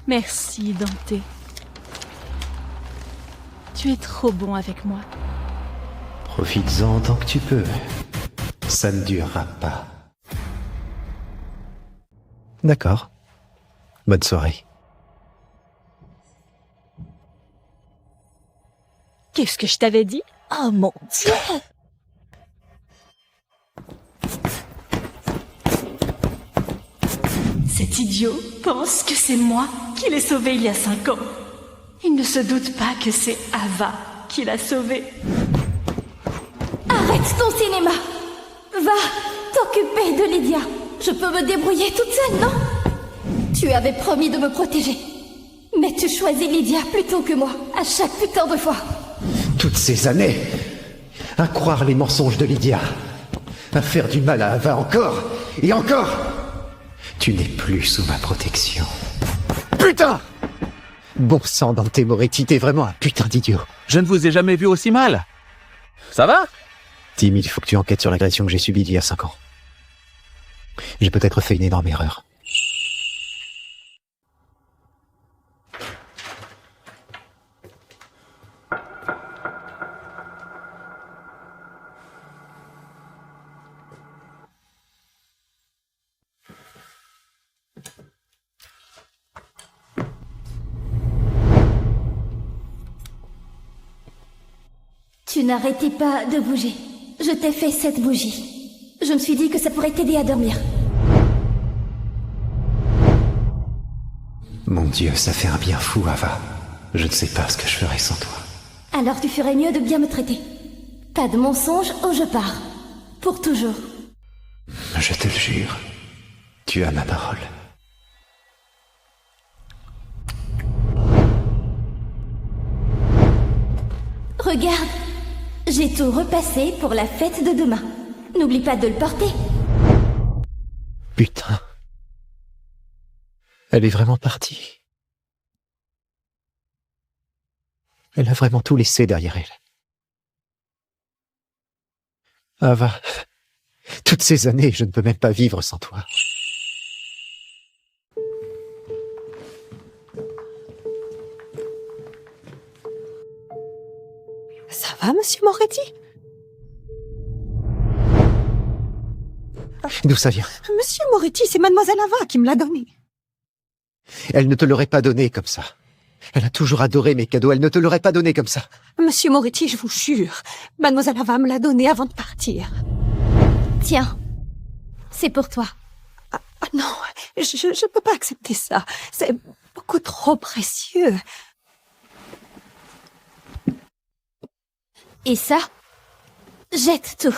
Speaker 2: Merci, Dante. Tu es trop bon avec moi.
Speaker 6: Profites-en tant que tu peux. Ça ne durera pas. D'accord. Bonne soirée.
Speaker 2: Qu'est-ce que je t'avais dit?
Speaker 5: Oh mon Dieu!
Speaker 2: Cet idiot pense que c'est moi qui l'ai sauvé il y a 5 ans. Il ne se doute pas que c'est Ava qui l'a sauvé.
Speaker 3: Arrête ton cinéma. Va t'occuper de Lydia. Je peux me débrouiller toute seule, non? Tu avais promis de me protéger. Mais tu choisis Lydia plutôt que moi, à chaque putain de fois.
Speaker 6: Toutes ces années, à croire les mensonges de Lydia, à faire du mal à Ava encore et encore. Tu n'es plus sous ma protection. Putain! Bon sang, Dante Moretti, t'es vraiment un putain d'idiot.
Speaker 1: Je ne vous ai jamais vu aussi mal. Ça va?
Speaker 6: Tim, il faut que tu enquêtes sur l'agression que j'ai subie il y a 5 ans. J'ai peut-être fait une énorme erreur.
Speaker 3: Tu n'arrêtais pas de bouger. Je t'ai fait cette bougie. Je me suis dit que ça pourrait t'aider à dormir.
Speaker 6: Mon Dieu, ça fait un bien fou, Ava. Je ne sais pas ce que je ferais sans toi.
Speaker 3: Alors tu ferais mieux de bien me traiter. Pas de mensonges ou je pars. Pour toujours.
Speaker 6: Je te le jure. Tu as ma parole.
Speaker 3: Regarde. J'ai tout repassé pour la fête de demain. N'oublie pas de le porter.
Speaker 6: Putain. Elle est vraiment partie. Elle a vraiment tout laissé derrière elle. Ava, toutes ces années, je ne peux même pas vivre sans toi.
Speaker 10: Ça va, monsieur Moretti?
Speaker 6: D'où ça vient?
Speaker 10: Monsieur Moretti, c'est mademoiselle Ava qui me l'a donné.
Speaker 6: Elle ne te l'aurait pas donné comme ça. Elle a toujours adoré mes cadeaux, elle ne te l'aurait pas donné comme ça.
Speaker 10: Monsieur Moretti, je vous jure, mademoiselle Ava me l'a donné avant de partir.
Speaker 3: Tiens, c'est pour toi.
Speaker 10: Ah non, je peux pas accepter ça. C'est beaucoup trop précieux.
Speaker 3: Et ça, jette tout.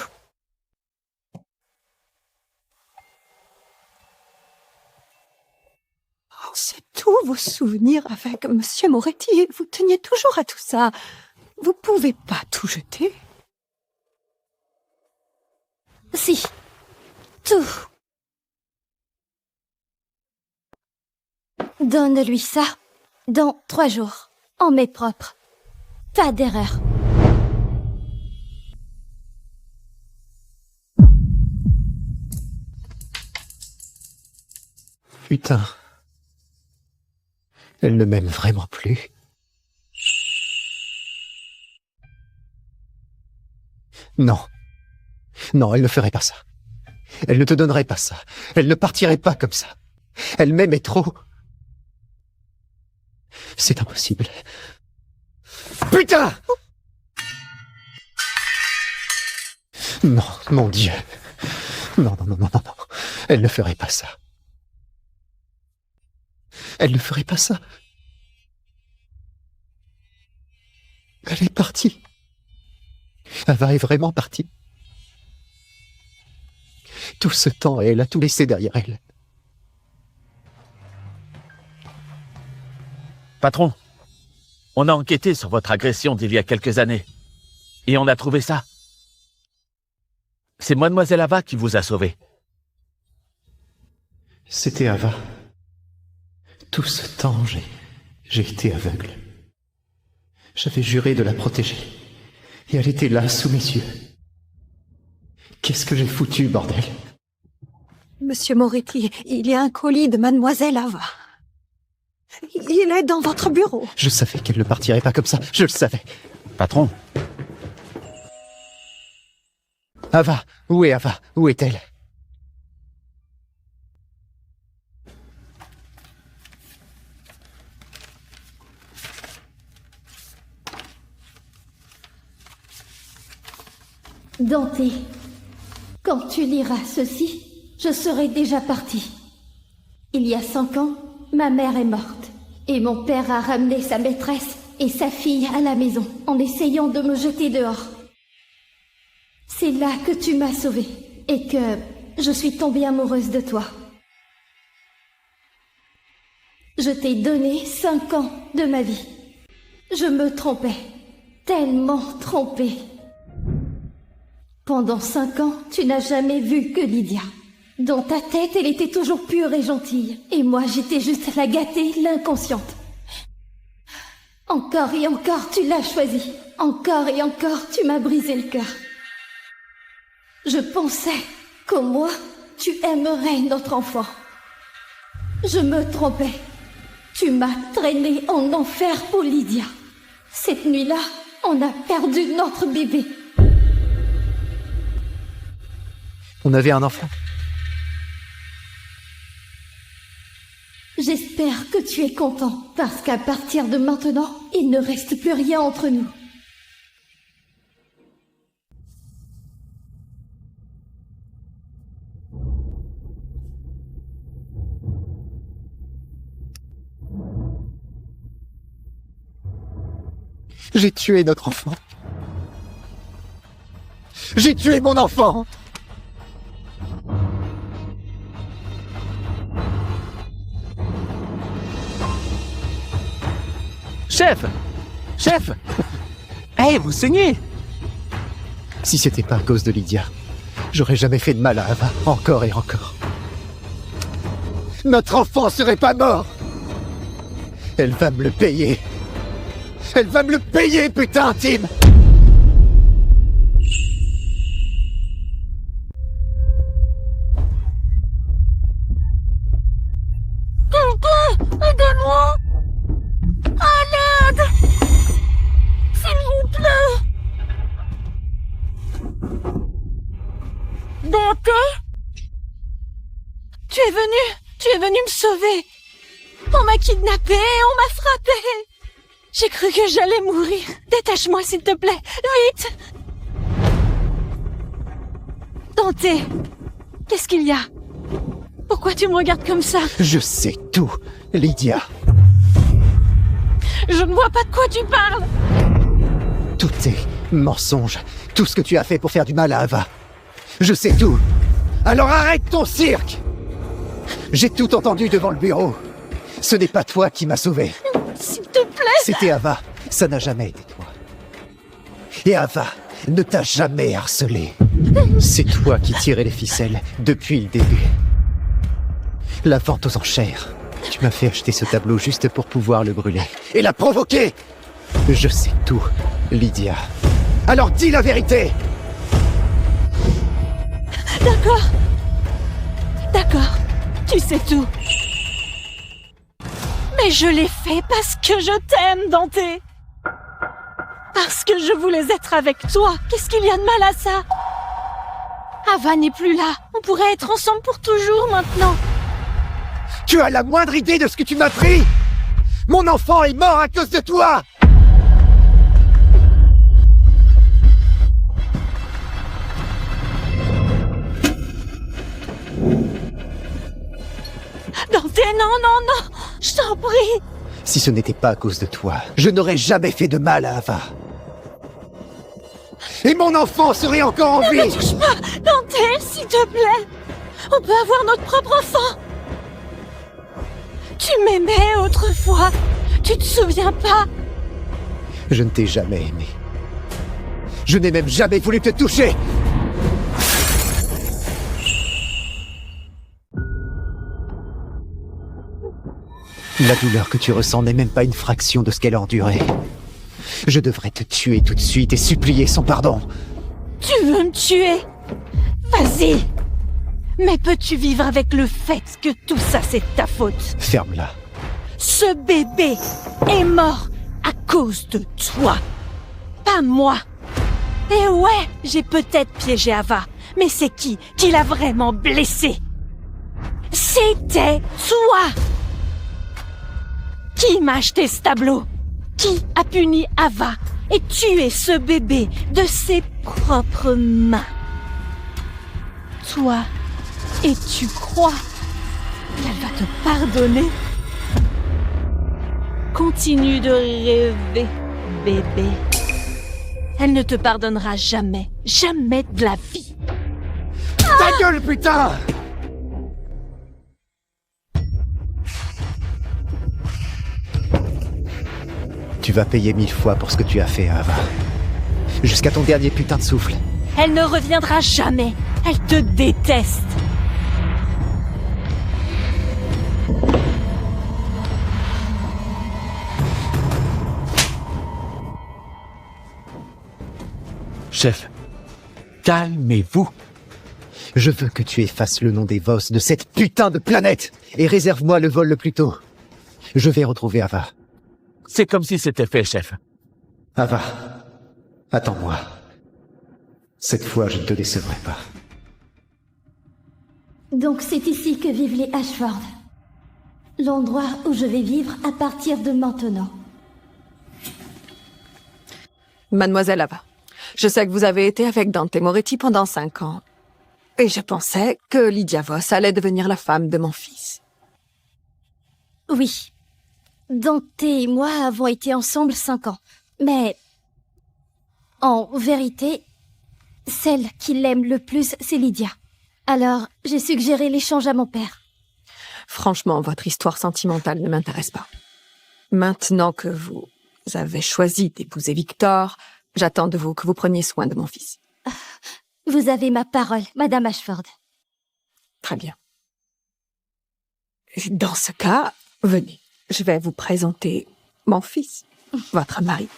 Speaker 10: Oh, c'est tous vos souvenirs avec monsieur Moretti. Vous teniez toujours à tout ça. Vous pouvez pas tout jeter.
Speaker 3: Si, tout. Donne-lui ça dans 3 jours, en main propre. Pas d'erreur.
Speaker 6: Putain. Elle ne m'aime vraiment plus. Non. Non, elle ne ferait pas ça. Elle ne te donnerait pas ça. Elle ne partirait pas comme ça. Elle m'aimait trop. C'est impossible. Putain! Non, mon Dieu. Non, non, non, non, non, non. Elle ne ferait pas ça. Elle ne ferait pas ça. Elle est partie. Ava est vraiment partie. Tout ce temps, elle a tout laissé derrière elle.
Speaker 1: Patron, on a enquêté sur votre agression d'il y a quelques années. Et on a trouvé ça. c'est Mademoiselle Ava qui vous a sauvé.
Speaker 6: C'était Ava. Tout ce temps, j'ai été aveugle. J'avais juré de la protéger. Et elle était là, sous mes yeux. Qu'est-ce que j'ai foutu, bordel?
Speaker 10: Monsieur Moretti, il y a un colis de Mademoiselle Ava. Il est dans votre bureau.
Speaker 6: Je savais qu'elle ne partirait pas comme ça, je le savais.
Speaker 1: Patron,
Speaker 6: Ava, où est Ava? Où est-elle?
Speaker 3: Dante, quand tu liras ceci, je serai déjà parti. Il y a 5 ans, ma mère est morte. Et mon père a ramené sa maîtresse et sa fille à la maison en essayant de me jeter dehors. C'est là que tu m'as sauvée et que je suis tombée amoureuse de toi. Je t'ai donné 5 ans de ma vie. Je me trompais, tellement trompée. Pendant 5 ans, tu n'as jamais vu que Lydia. Dans ta tête, elle était toujours pure et gentille. Et moi, j'étais juste la gâtée, l'inconsciente. Encore et encore, tu l'as choisie. Encore et encore, tu m'as brisé le cœur. Je pensais qu'au moins, tu aimerais notre enfant. Je me trompais. Tu m'as traînée en enfer pour Lydia. Cette nuit-là, on a perdu notre bébé.
Speaker 6: On avait un enfant.
Speaker 3: J'espère que tu es content, parce qu'à partir de maintenant, il ne reste plus rien entre nous.
Speaker 6: J'ai tué notre enfant. J'ai tué mon enfant.
Speaker 1: Chef! Chef! Hey, vous saignez!
Speaker 6: Si c'était pas à cause de Lydia, j'aurais jamais fait de mal à Ava, encore et encore. Notre enfant serait pas mort! Elle va me le payer! Elle va me le payer, putain, Tim!
Speaker 2: Aidez-moi! À l'aide! S'il vous plaît! Dante? Tu es venu me sauver! On m'a kidnappé, on m'a frappé! J'ai cru que j'allais mourir. Détache-moi, s'il te plaît. Vite! Dante! Qu'est-ce qu'il y a? Pourquoi tu me regardes comme ça?
Speaker 6: Je sais tout, Lydia.
Speaker 2: Je ne vois pas de quoi tu parles!
Speaker 6: Tout est mensonge. Tout ce que tu as fait pour faire du mal à Ava. Je sais tout. Alors arrête ton cirque! J'ai tout entendu devant le bureau. Ce n'est pas toi qui m'as sauvé.
Speaker 2: S'il te plaît!
Speaker 6: C'était Ava. Ça n'a jamais été toi. Et Ava ne t'a jamais harcelé. C'est toi qui tirais les ficelles depuis le début. La vente aux enchères. Tu m'as fait acheter ce tableau juste pour pouvoir le brûler. Et la provoquer! Je sais tout, Lydia. Alors dis la vérité!
Speaker 2: D'accord. D'accord. Tu sais tout. Mais je l'ai fait parce que je t'aime, Dante. Parce que je voulais être avec toi. Qu'est-ce qu'il y a de mal à ça? Ava n'est plus là. On pourrait être ensemble pour toujours maintenant.
Speaker 6: Tu as la moindre idée de ce que tu m'as pris? Mon enfant est mort à cause de toi!
Speaker 2: Dante, non! Je t'en prie!
Speaker 6: Si ce n'était pas à cause de toi, je n'aurais jamais fait de mal à Ava. Et mon enfant serait encore en vie!
Speaker 2: Ne me touche pas! Dante, s'il te plaît! On peut avoir notre propre enfant! Tu m'aimais autrefois! Tu te souviens pas?
Speaker 6: Je ne t'ai jamais aimé. Je n'ai même jamais voulu te toucher! La douleur que tu ressens n'est même pas une fraction de ce qu'elle a enduré. Je devrais te tuer tout de suite et supplier son pardon.
Speaker 2: Tu veux me tuer? Vas-y. Mais peux-tu vivre avec le fait que tout ça c'est de ta faute?
Speaker 6: Ferme-la.
Speaker 2: Ce bébé est mort à cause de toi. Pas moi. Et ouais, j'ai peut-être piégé Ava. Mais c'est qui l'a vraiment blessé? C'était toi! Qui m'a acheté ce tableau? Qui a puni Ava et tué ce bébé de ses propres mains? Toi, et tu crois qu'elle va te pardonner? Continue de rêver, bébé. Elle ne te pardonnera jamais, jamais de la vie.
Speaker 11: Ta gueule, putain!
Speaker 6: Tu vas payer 1000 fois pour ce que tu as fait à Ava. Jusqu'à ton dernier putain de souffle.
Speaker 2: Elle ne reviendra jamais. Elle te déteste.
Speaker 4: Chef, calmez-vous.
Speaker 6: Je veux que tu effaces le nom des Voss de cette putain de planète et réserve-moi le vol le plus tôt. Je vais retrouver Ava.
Speaker 4: C'est comme si c'était fait, chef.
Speaker 6: Ava, attends-moi. Cette fois, je ne te décevrai pas.
Speaker 3: Donc c'est ici que vivent les Ashford. L'endroit où je vais vivre à partir de maintenant.
Speaker 10: Mademoiselle Ava, je sais que vous avez été avec Dante Moretti pendant 5 ans. Et je pensais que Lydia Voss allait devenir la femme de mon fils.
Speaker 3: Oui. Dante et moi avons été ensemble 5 ans. Mais... en vérité, celle qui l'aime le plus, c'est Lydia. Alors, j'ai suggéré l'échange à mon père.
Speaker 10: Franchement, votre histoire sentimentale ne m'intéresse pas. Maintenant que vous avez choisi d'épouser Victor, j'attends de vous que vous preniez soin de mon fils.
Speaker 3: Vous avez ma parole, Madame Ashford.
Speaker 10: Très bien. Dans ce cas, venez. Je vais vous présenter mon fils, votre mari.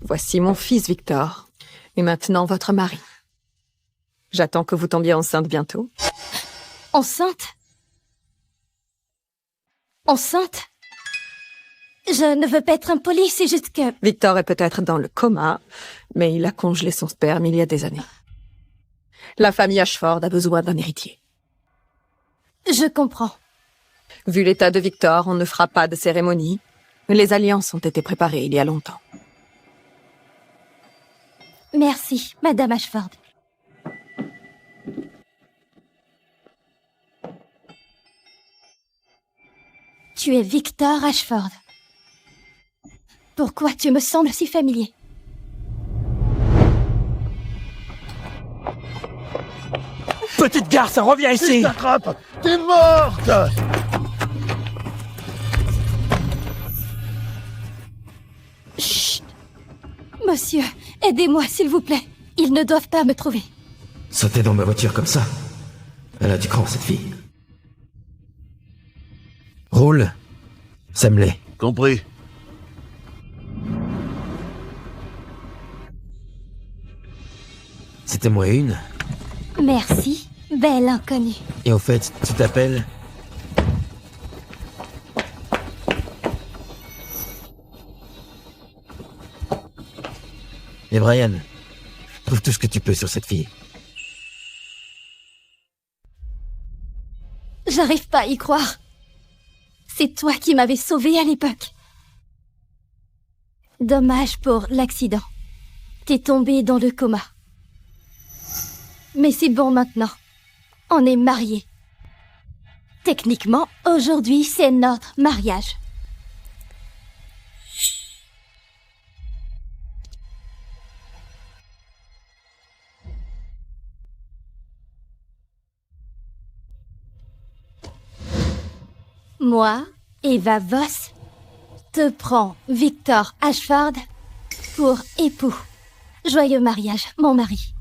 Speaker 10: Voici mon fils, Victor. Et maintenant, votre mari. J'attends que vous tombiez enceinte bientôt.
Speaker 3: Enceinte? Enceinte? Je ne veux pas être impolie, c'est juste que...
Speaker 10: Victor est peut-être dans le coma, mais il a congelé son sperme il y a des années. La famille Ashford a besoin d'un héritier.
Speaker 3: Je comprends.
Speaker 10: Vu l'état de Victor, on ne fera pas de cérémonie. Les alliances ont été préparées il y a longtemps.
Speaker 3: Merci, Madame Ashford. Tu es Victor Ashford. Pourquoi tu me sembles si familier?
Speaker 11: Petite garce, reviens ici! Je t'attrape! T'es morte!
Speaker 3: Chut! Monsieur, aidez-moi, s'il vous plaît. Ils ne doivent pas me trouver.
Speaker 8: Sauter dans ma voiture comme ça. Elle a du cran, cette fille. Roule. Ça me l'est.
Speaker 1: Compris.
Speaker 8: C'était moi une.
Speaker 3: Merci, belle inconnue.
Speaker 8: Et au fait, tu t'appelles... Et Brian, trouve tout ce que tu peux sur cette fille.
Speaker 3: J'arrive pas à y croire. C'est toi qui m'avais sauvée à l'époque. Dommage pour l'accident. T'es tombée dans le coma. Mais c'est bon maintenant. On est mariés. Techniquement, aujourd'hui, c'est notre mariage. Moi, Eva Voss, te prends Victor Ashford pour époux. Joyeux mariage, mon mari.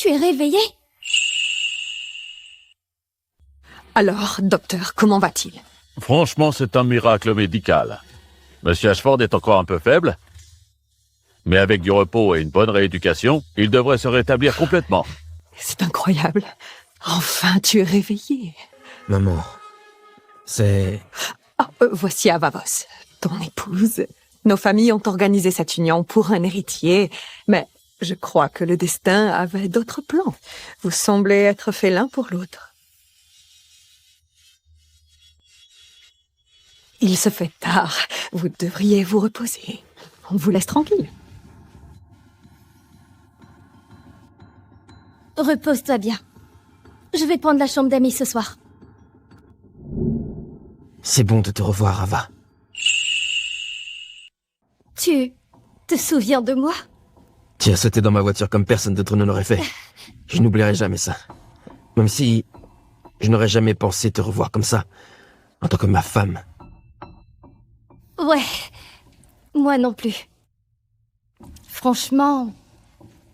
Speaker 3: Tu es réveillé?
Speaker 10: Alors, docteur, comment va-t-il?
Speaker 1: Franchement, c'est un miracle médical. Monsieur Ashford est encore un peu faible, mais avec du repos et une bonne rééducation, il devrait se rétablir complètement.
Speaker 10: C'est incroyable. Enfin, tu es réveillé.
Speaker 8: Maman, c'est...
Speaker 10: Voici Avavos, ton épouse. Nos familles ont organisé cette union pour un héritier, mais je crois que le destin avait d'autres plans. Vous semblez être faits l'un pour l'autre. Il se fait tard. Vous devriez vous reposer. On vous laisse tranquille.
Speaker 3: Repose-toi bien. Je vais prendre la chambre d'amis ce soir.
Speaker 8: C'est bon de te revoir, Ava.
Speaker 3: Tu te souviens de moi?
Speaker 8: Tu as sauté dans ma voiture comme personne d'autre ne l'aurait fait. Je n'oublierai jamais ça. Même si je n'aurais jamais pensé te revoir comme ça, en tant que ma femme.
Speaker 3: Ouais, moi non plus. Franchement,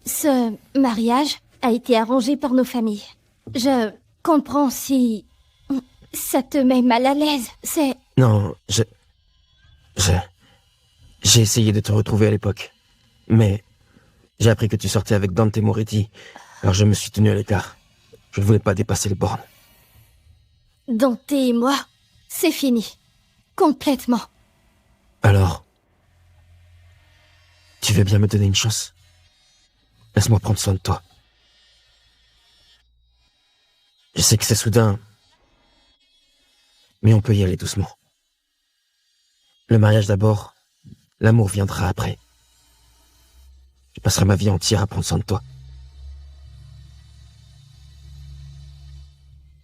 Speaker 3: ce mariage a été arrangé par nos familles. Je comprends si ça te met mal à l'aise, c'est...
Speaker 8: Non, j'ai essayé de te retrouver à l'époque, mais j'ai appris que tu sortais avec Dante Moretti, alors je me suis tenu à l'écart. Je ne voulais pas dépasser les bornes.
Speaker 3: Dante et moi, c'est fini. Complètement.
Speaker 8: Alors, tu veux bien me donner une chance? Laisse-moi prendre soin de toi. Je sais que c'est soudain, mais on peut y aller doucement. Le mariage d'abord, l'amour viendra après. Je passerai ma vie entière à prendre soin de toi.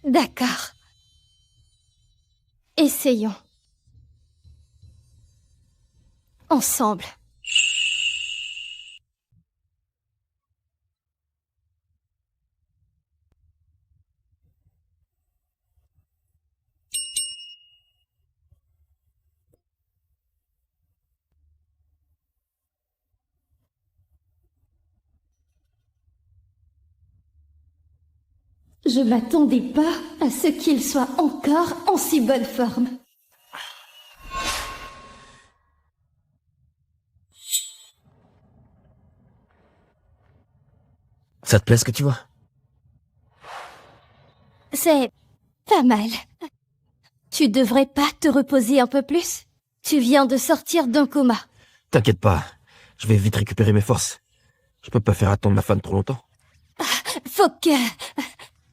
Speaker 3: D'accord. Essayons. Ensemble. Je m'attendais pas à ce qu'il soit encore en si bonne forme.
Speaker 8: Ça te plaît ce que tu vois?
Speaker 3: C'est pas mal. Tu devrais pas te reposer un peu plus? Tu viens de sortir d'un coma.
Speaker 8: T'inquiète pas, je vais vite récupérer mes forces. Je peux pas faire attendre ma femme trop longtemps.
Speaker 3: Faut que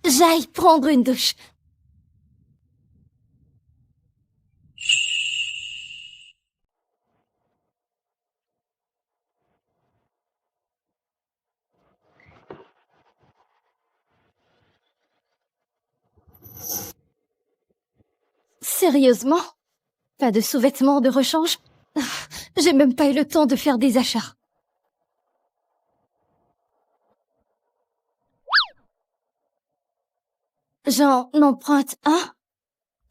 Speaker 3: j'aille prendre une douche. Sérieusement? Pas de sous-vêtements de rechange? J'ai même pas eu le temps de faire des achats. J'en emprunte un?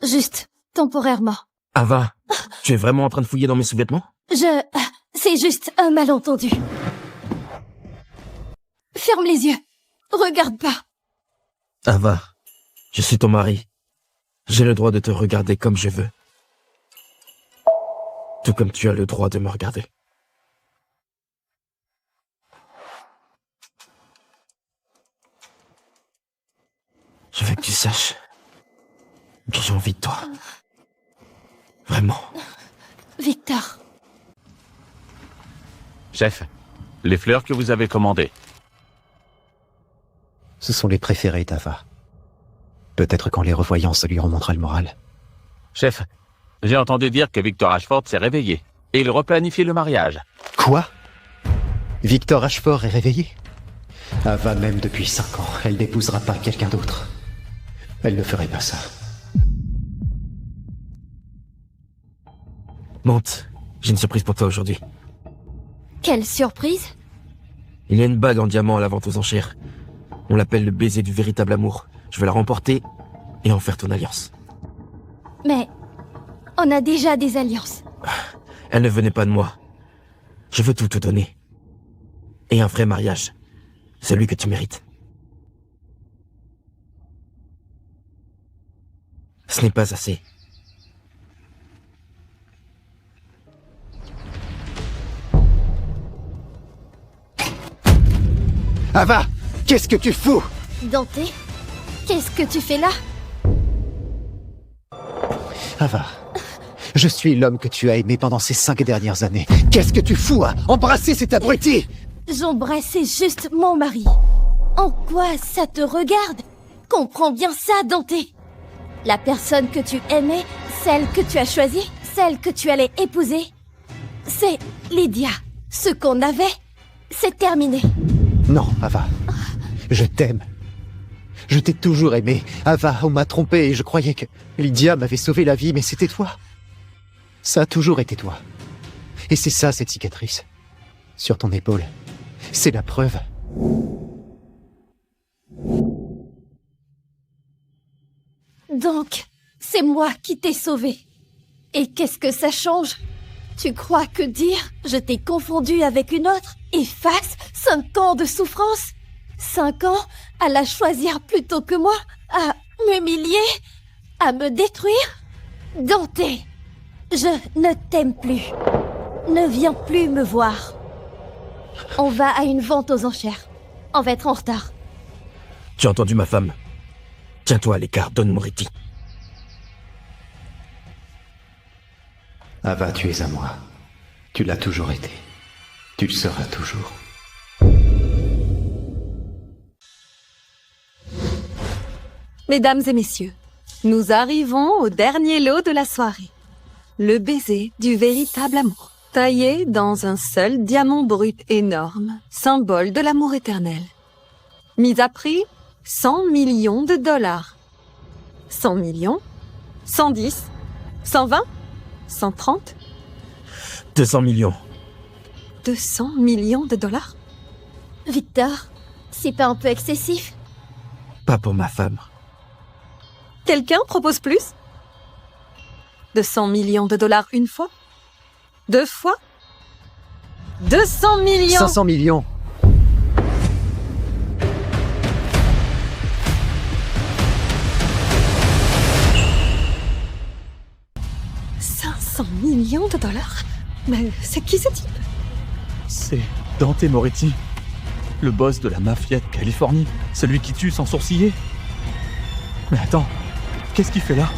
Speaker 3: Juste, temporairement.
Speaker 8: Ava, tu es vraiment en train de fouiller dans mes sous-vêtements?
Speaker 3: C'est juste un malentendu. Ferme les yeux. Regarde pas.
Speaker 8: Ava, je suis ton mari. J'ai le droit de te regarder comme je veux. Tout comme tu as le droit de me regarder. Je veux que tu saches que j'ai envie de toi. Vraiment.
Speaker 3: Victor.
Speaker 1: Chef, les fleurs que vous avez commandées.
Speaker 6: Ce sont les préférés d'Ava. Peut-être qu'en les revoyant, ça lui remontera le moral.
Speaker 1: Chef, j'ai entendu dire que Victor Ashford s'est réveillé et il replanifie le mariage.
Speaker 6: Quoi? Victor Ashford est réveillé? Ava m'aime depuis 5 ans. Elle n'épousera pas quelqu'un d'autre. Elle ne ferait pas ça.
Speaker 8: Monte, j'ai une surprise pour toi aujourd'hui.
Speaker 3: Quelle surprise?
Speaker 8: Il y a une bague en diamant à la vente aux enchères. On l'appelle le baiser du véritable amour. Je vais la remporter et en faire ton alliance.
Speaker 3: Mais on a déjà des alliances.
Speaker 8: Elle ne venait pas de moi. Je veux tout te donner. Et un vrai mariage. Celui que tu mérites. Ce n'est pas assez.
Speaker 6: Ava, qu'est-ce que tu fous?
Speaker 3: Dante, qu'est-ce que tu fais là?
Speaker 6: Ava, je suis l'homme que tu as aimé pendant ces 5 dernières années. Qu'est-ce que tu fous à embrasser cet abruti?
Speaker 3: J'embrassais juste mon mari. En quoi ça te regarde? Comprends bien ça, Dante. La personne que tu aimais, celle que tu as choisie, celle que tu allais épouser, c'est Lydia. Ce qu'on avait, c'est terminé.
Speaker 6: Non, Ava. Je t'aime. Je t'ai toujours aimé. Ava, on m'a trompé et je croyais que Lydia m'avait sauvé la vie, mais c'était toi. Ça a toujours été toi. Et c'est ça, cette cicatrice. Sur ton épaule. C'est la preuve.
Speaker 3: Donc, c'est moi qui t'ai sauvé. Et qu'est-ce que ça change? Tu crois que dire « je t'ai confondu avec une autre » efface 5 ans de souffrance? 5 ans à la choisir plutôt que moi? À m'humilier? À me détruire? Dante, je ne t'aime plus. Ne viens plus me voir. On va à une vente aux enchères. On va être en retard.
Speaker 8: Tu as entendu ma femme? Tiens-toi à l'écart, Don Moretti.
Speaker 6: Ava, tu es à moi. Tu l'as toujours été. Tu le seras toujours.
Speaker 10: Mesdames et messieurs, nous arrivons au dernier lot de la soirée. Le baiser du véritable amour, taillé dans un seul diamant brut énorme, symbole de l'amour éternel. Mis à prix, 100 millions de dollars. 100 millions 110 120 130
Speaker 8: 200 millions.
Speaker 10: 200 millions de dollars?
Speaker 3: Victor, c'est pas un peu excessif?
Speaker 8: Pas pour ma femme.
Speaker 10: Quelqu'un propose plus? 200 millions de dollars une fois? 2 fois? 200 millions!
Speaker 6: 500 millions!
Speaker 10: $500 millions de dollars? Mais c'est qui ce type?
Speaker 9: C'est Dante Moretti, le boss de la mafia de Californie, celui qui tue sans sourciller. Mais attends, qu'est-ce qu'il fait là?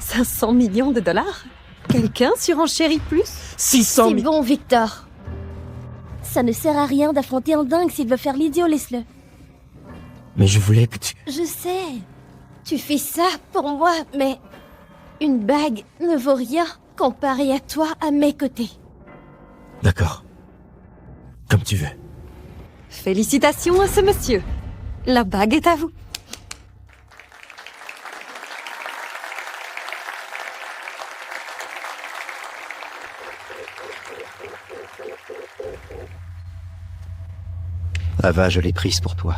Speaker 10: 500 millions de dollars? Quelqu'un surenchérit plus?
Speaker 8: 600
Speaker 3: C'est
Speaker 8: 000...
Speaker 3: bon, Victor. Ça ne sert à rien d'affronter un dingue s'il veut faire l'idiot, laisse-le.
Speaker 8: Mais je voulais que tu...
Speaker 3: Je sais. Tu fais ça pour moi, mais... une bague ne vaut rien comparé à toi à mes côtés.
Speaker 8: D'accord. Comme tu veux.
Speaker 10: Félicitations à ce monsieur. La bague est à vous.
Speaker 6: Ava, je l'ai prise pour toi.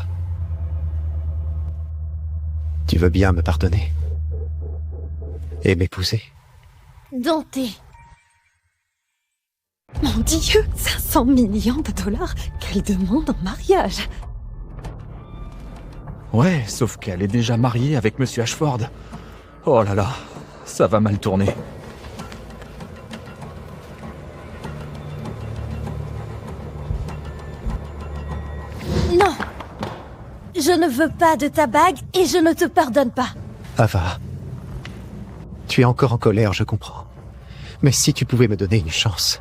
Speaker 6: Tu veux bien me pardonner? Et m'épouser?
Speaker 3: Dante.
Speaker 10: Mon Dieu, 500 millions de dollars? Quelle demande en mariage!
Speaker 9: Ouais, sauf qu'elle est déjà mariée avec Monsieur Ashford. Oh là là, ça va mal tourner.
Speaker 3: Non. Je ne veux pas de ta bague et je ne te pardonne pas.
Speaker 6: Ava, tu es encore en colère, je comprends. Mais si tu pouvais me donner une chance,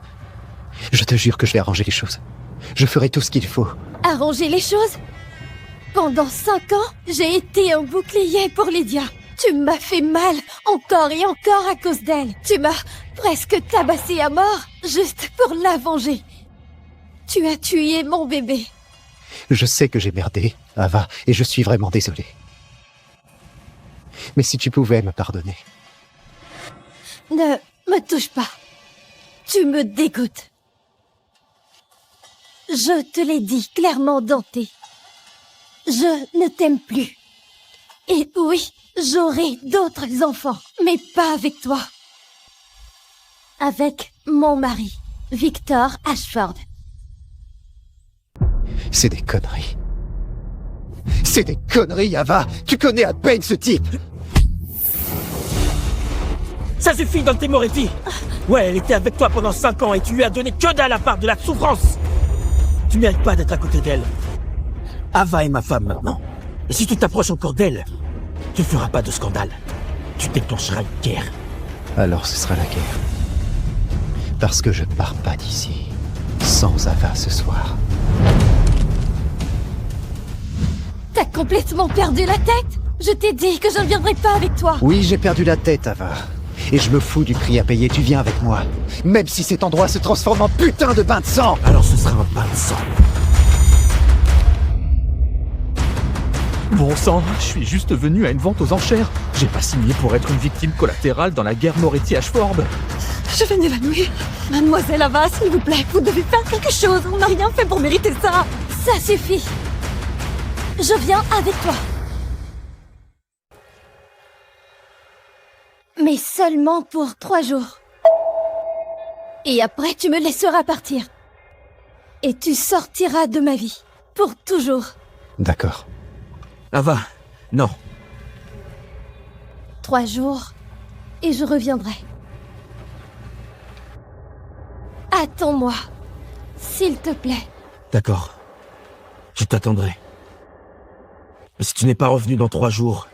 Speaker 6: je te jure que je vais arranger les choses. Je ferai tout ce qu'il faut.
Speaker 3: Arranger les choses? Pendant 5 ans, j'ai été un bouclier pour Lydia. Tu m'as fait mal, encore et encore à cause d'elle. Tu m'as presque tabassé à mort, juste pour la venger. Tu as tué mon bébé.
Speaker 6: Je sais que j'ai merdé, Ava, et je suis vraiment désolé. Mais si tu pouvais me pardonner.
Speaker 3: Ne me touche pas. Tu me dégoûtes. Je te l'ai dit clairement, Dante. Je ne t'aime plus. Et oui, j'aurai d'autres enfants, mais pas avec toi. Avec mon mari, Victor Ashford.
Speaker 6: C'est des conneries. C'est des conneries, Ava. Tu connais à peine ce type.
Speaker 11: Ça suffit, Dante Moretti. Ouais, elle était avec toi pendant 5 ans et tu lui as donné que dalle à part de la souffrance. Tu mérites pas d'être à côté d'elle. Ava est ma femme maintenant. Et si tu t'approches encore d'elle, tu feras pas de scandale. Tu déclencheras une guerre.
Speaker 6: Alors ce sera la guerre. Parce que je pars pas d'ici sans Ava ce soir.
Speaker 3: T'as complètement perdu la tête? Je t'ai dit que je ne viendrai pas avec toi.
Speaker 6: Oui, j'ai perdu la tête, Ava. Et je me fous du prix à payer, tu viens avec moi. Même si cet endroit se transforme en putain de bain de sang.
Speaker 11: Alors ce sera un bain de sang.
Speaker 9: Bon sang, je suis juste venu à une vente aux enchères. J'ai pas signé pour être une victime collatérale dans la guerre Moretti-Ashford.
Speaker 10: Je vais m'évanouir. Mademoiselle Ava, s'il vous plaît, vous devez faire quelque chose. On n'a rien fait pour mériter ça.
Speaker 3: Ça suffit. Je viens avec toi. Mais seulement pour 3 jours. Et après, tu me laisseras partir. Et tu sortiras de ma vie. Pour toujours.
Speaker 6: D'accord.
Speaker 11: Ava, non.
Speaker 3: 3 jours, et je reviendrai. Attends-moi, s'il te plaît.
Speaker 11: D'accord. Je t'attendrai. Mais si tu n'es pas revenu dans 3 jours,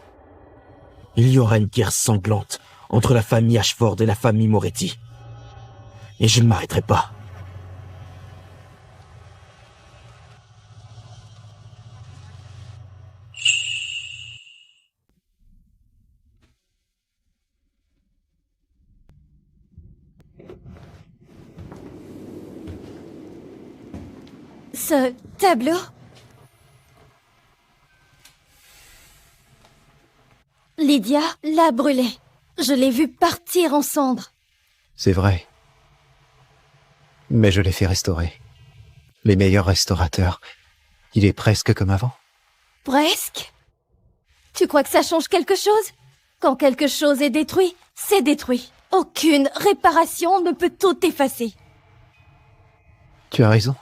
Speaker 11: il y aura une guerre sanglante entre la famille Ashford et la famille Moretti. Et je ne m'arrêterai pas.
Speaker 3: Ce tableau? Lydia l'a brûlé. Je l'ai vu partir en cendres.
Speaker 6: C'est vrai. Mais je l'ai fait restaurer. Les meilleurs restaurateurs. Il est presque comme avant.
Speaker 3: Presque? Tu crois que ça change quelque chose? Quand quelque chose est détruit, c'est détruit. Aucune réparation ne peut tout effacer.
Speaker 6: Tu as raison.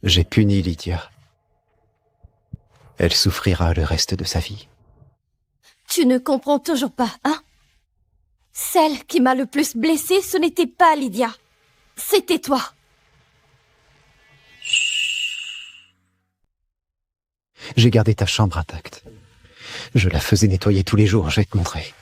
Speaker 6: J'ai puni Lydia. Elle souffrira le reste de sa vie.
Speaker 3: Tu ne comprends toujours pas, hein? Celle qui m'a le plus blessée, ce n'était pas Lydia. C'était toi.
Speaker 6: J'ai gardé ta chambre intacte. Je la faisais nettoyer tous les jours, je vais te montrer.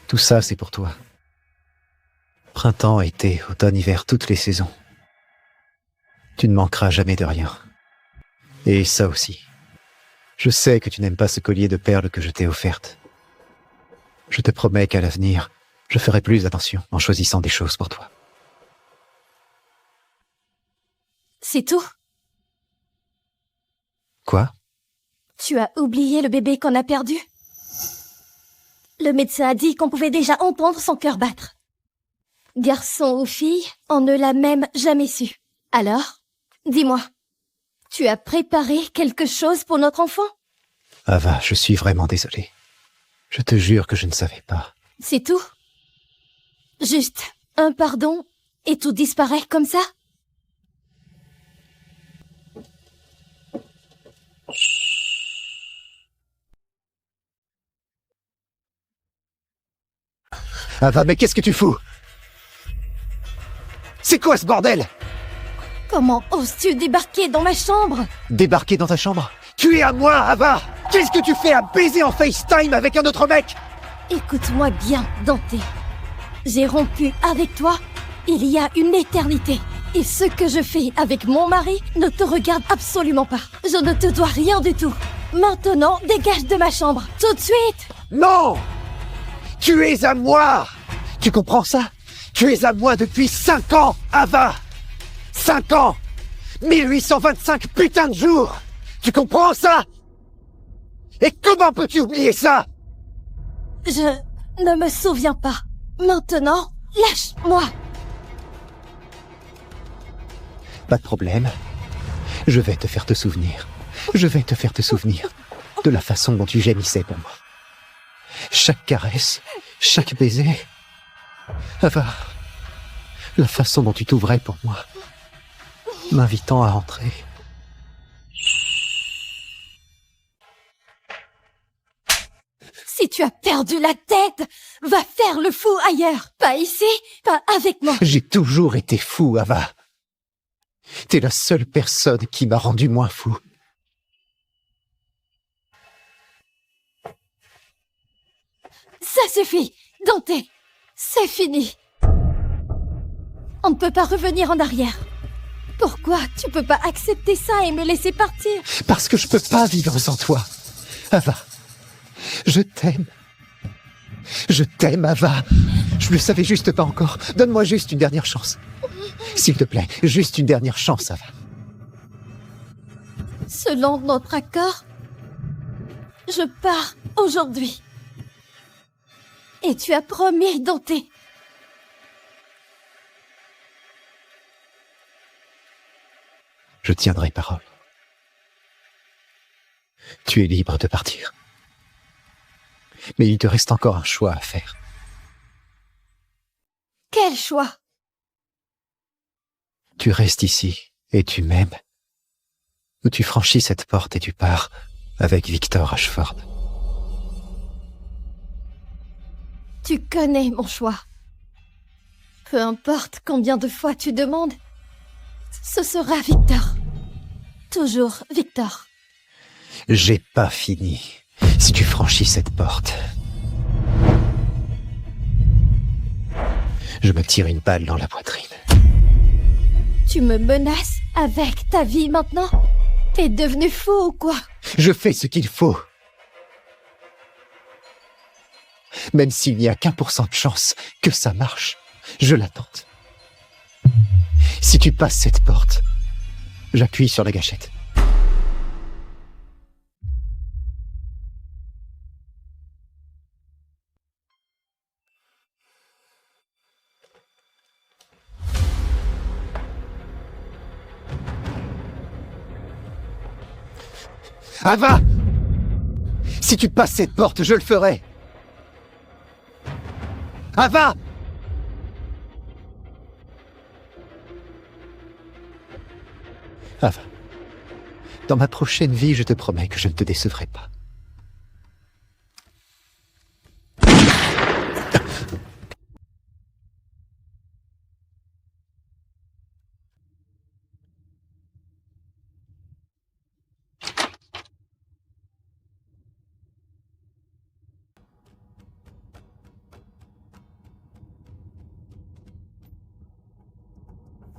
Speaker 6: Tout ça, c'est pour toi. Printemps, été, automne, hiver, toutes les saisons. Tu ne manqueras jamais de rien. Et ça aussi. Je sais que tu n'aimes pas ce collier de perles que je t'ai offerte. Je te promets qu'à l'avenir, je ferai plus attention en choisissant des choses pour toi.
Speaker 3: C'est tout?
Speaker 6: Quoi?
Speaker 3: Tu as oublié le bébé qu'on a perdu? Le médecin a dit qu'on pouvait déjà entendre son cœur battre. Garçon ou fille, on ne l'a même jamais su. Alors, dis-moi, tu as préparé quelque chose pour notre enfant?
Speaker 6: Ava, je suis vraiment désolé. Je te jure que je ne savais pas.
Speaker 3: C'est tout? Juste un pardon et tout disparaît comme ça?
Speaker 6: Ava, mais qu'est-ce que tu fous? C'est quoi ce bordel?
Speaker 3: Comment oses-tu débarquer dans ma chambre?
Speaker 6: Débarquer dans ta chambre? Tu es à moi, Ava! Qu'est-ce que tu fais à baiser en FaceTime avec un autre mec?
Speaker 3: Écoute-moi bien, Dante. J'ai rompu avec toi il y a une éternité. Et ce que je fais avec mon mari ne te regarde absolument pas. Je ne te dois rien du tout. Maintenant, dégage de ma chambre, tout de suite!
Speaker 6: Non! Tu es à moi! Tu comprends ça? Tu es à moi depuis 5 ans, Ava! 5 ans! 1825 putains de jours! Tu comprends ça? Et comment peux-tu oublier ça?
Speaker 3: Je ne me souviens pas. Maintenant, lâche-moi!
Speaker 6: Pas de problème. Je vais te faire te souvenir. Je vais te faire te souvenir de la façon dont tu gémissais pour moi. Chaque caresse, chaque baiser. Ava, La façon dont tu t'ouvrais pour moi, m'invitant à entrer.
Speaker 3: Si tu as perdu la tête, va faire le fou ailleurs. Pas ici, pas avec moi.
Speaker 6: J'ai toujours été fou, Ava. T'es la seule personne qui m'a rendu moins fou.
Speaker 3: Ça suffit, Dante. C'est fini. On ne peut pas revenir en arrière. Pourquoi tu peux pas accepter ça et me laisser partir?
Speaker 6: Parce que je peux pas vivre sans toi. Ava, je t'aime. Je t'aime, Ava. Je le savais juste pas encore. Donne-moi juste une dernière chance. S'il te plaît, juste une dernière chance, Ava.
Speaker 3: Selon notre accord, je pars aujourd'hui. Et tu as promis, Dante.
Speaker 6: Je tiendrai parole. Tu es libre de partir. Mais il te reste encore un choix à faire.
Speaker 3: Quel choix?
Speaker 6: Tu restes ici et tu m'aimes. Ou tu franchis cette porte et tu pars avec Victor Ashford.
Speaker 3: Tu connais mon choix. Peu importe combien de fois tu demandes, ce sera Victor. Toujours Victor.
Speaker 6: J'ai pas fini. Si tu franchis cette porte, je me tire une balle dans la poitrine.
Speaker 3: Tu me menaces avec ta vie maintenant? T'es devenu fou ou quoi?
Speaker 6: Je fais ce qu'il faut. Même s'il n'y a qu'1% de chance que ça marche, je la tente. Si tu passes cette porte, j'appuie sur la gâchette. Ava! Si tu passes cette porte, je le ferai. Ava! Ava, dans ma prochaine vie, je te promets que je ne te décevrai pas.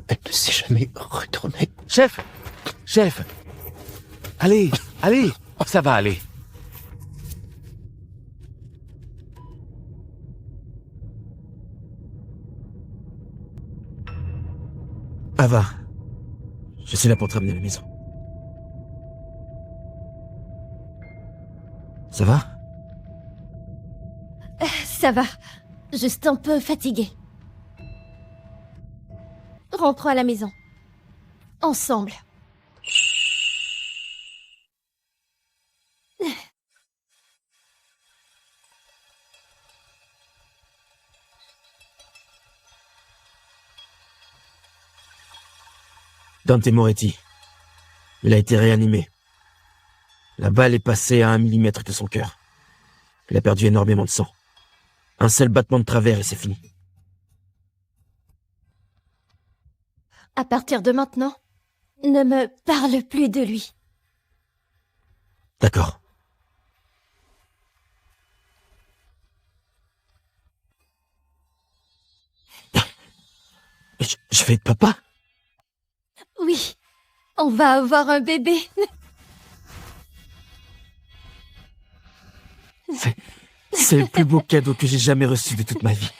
Speaker 6: Elle ne s'est jamais retournée.
Speaker 4: Chef! Chef! Allez, allez, ça va aller.
Speaker 8: Ava, je suis là pour te ramener à la maison. Ça va?
Speaker 3: Ça va. Juste un peu fatiguée. Rentrons à la maison. Ensemble.
Speaker 8: Dante Moretti. Il a été réanimé. La balle est passée à 1 millimètre de son cœur. Il a perdu énormément de sang. Un seul battement de travers et c'est fini.
Speaker 3: À partir de maintenant, ne me parle plus de lui.
Speaker 8: D'accord. Je vais être papa?
Speaker 3: Oui, on va avoir un bébé.
Speaker 8: C'est le plus beau cadeau que j'ai jamais reçu de toute ma vie.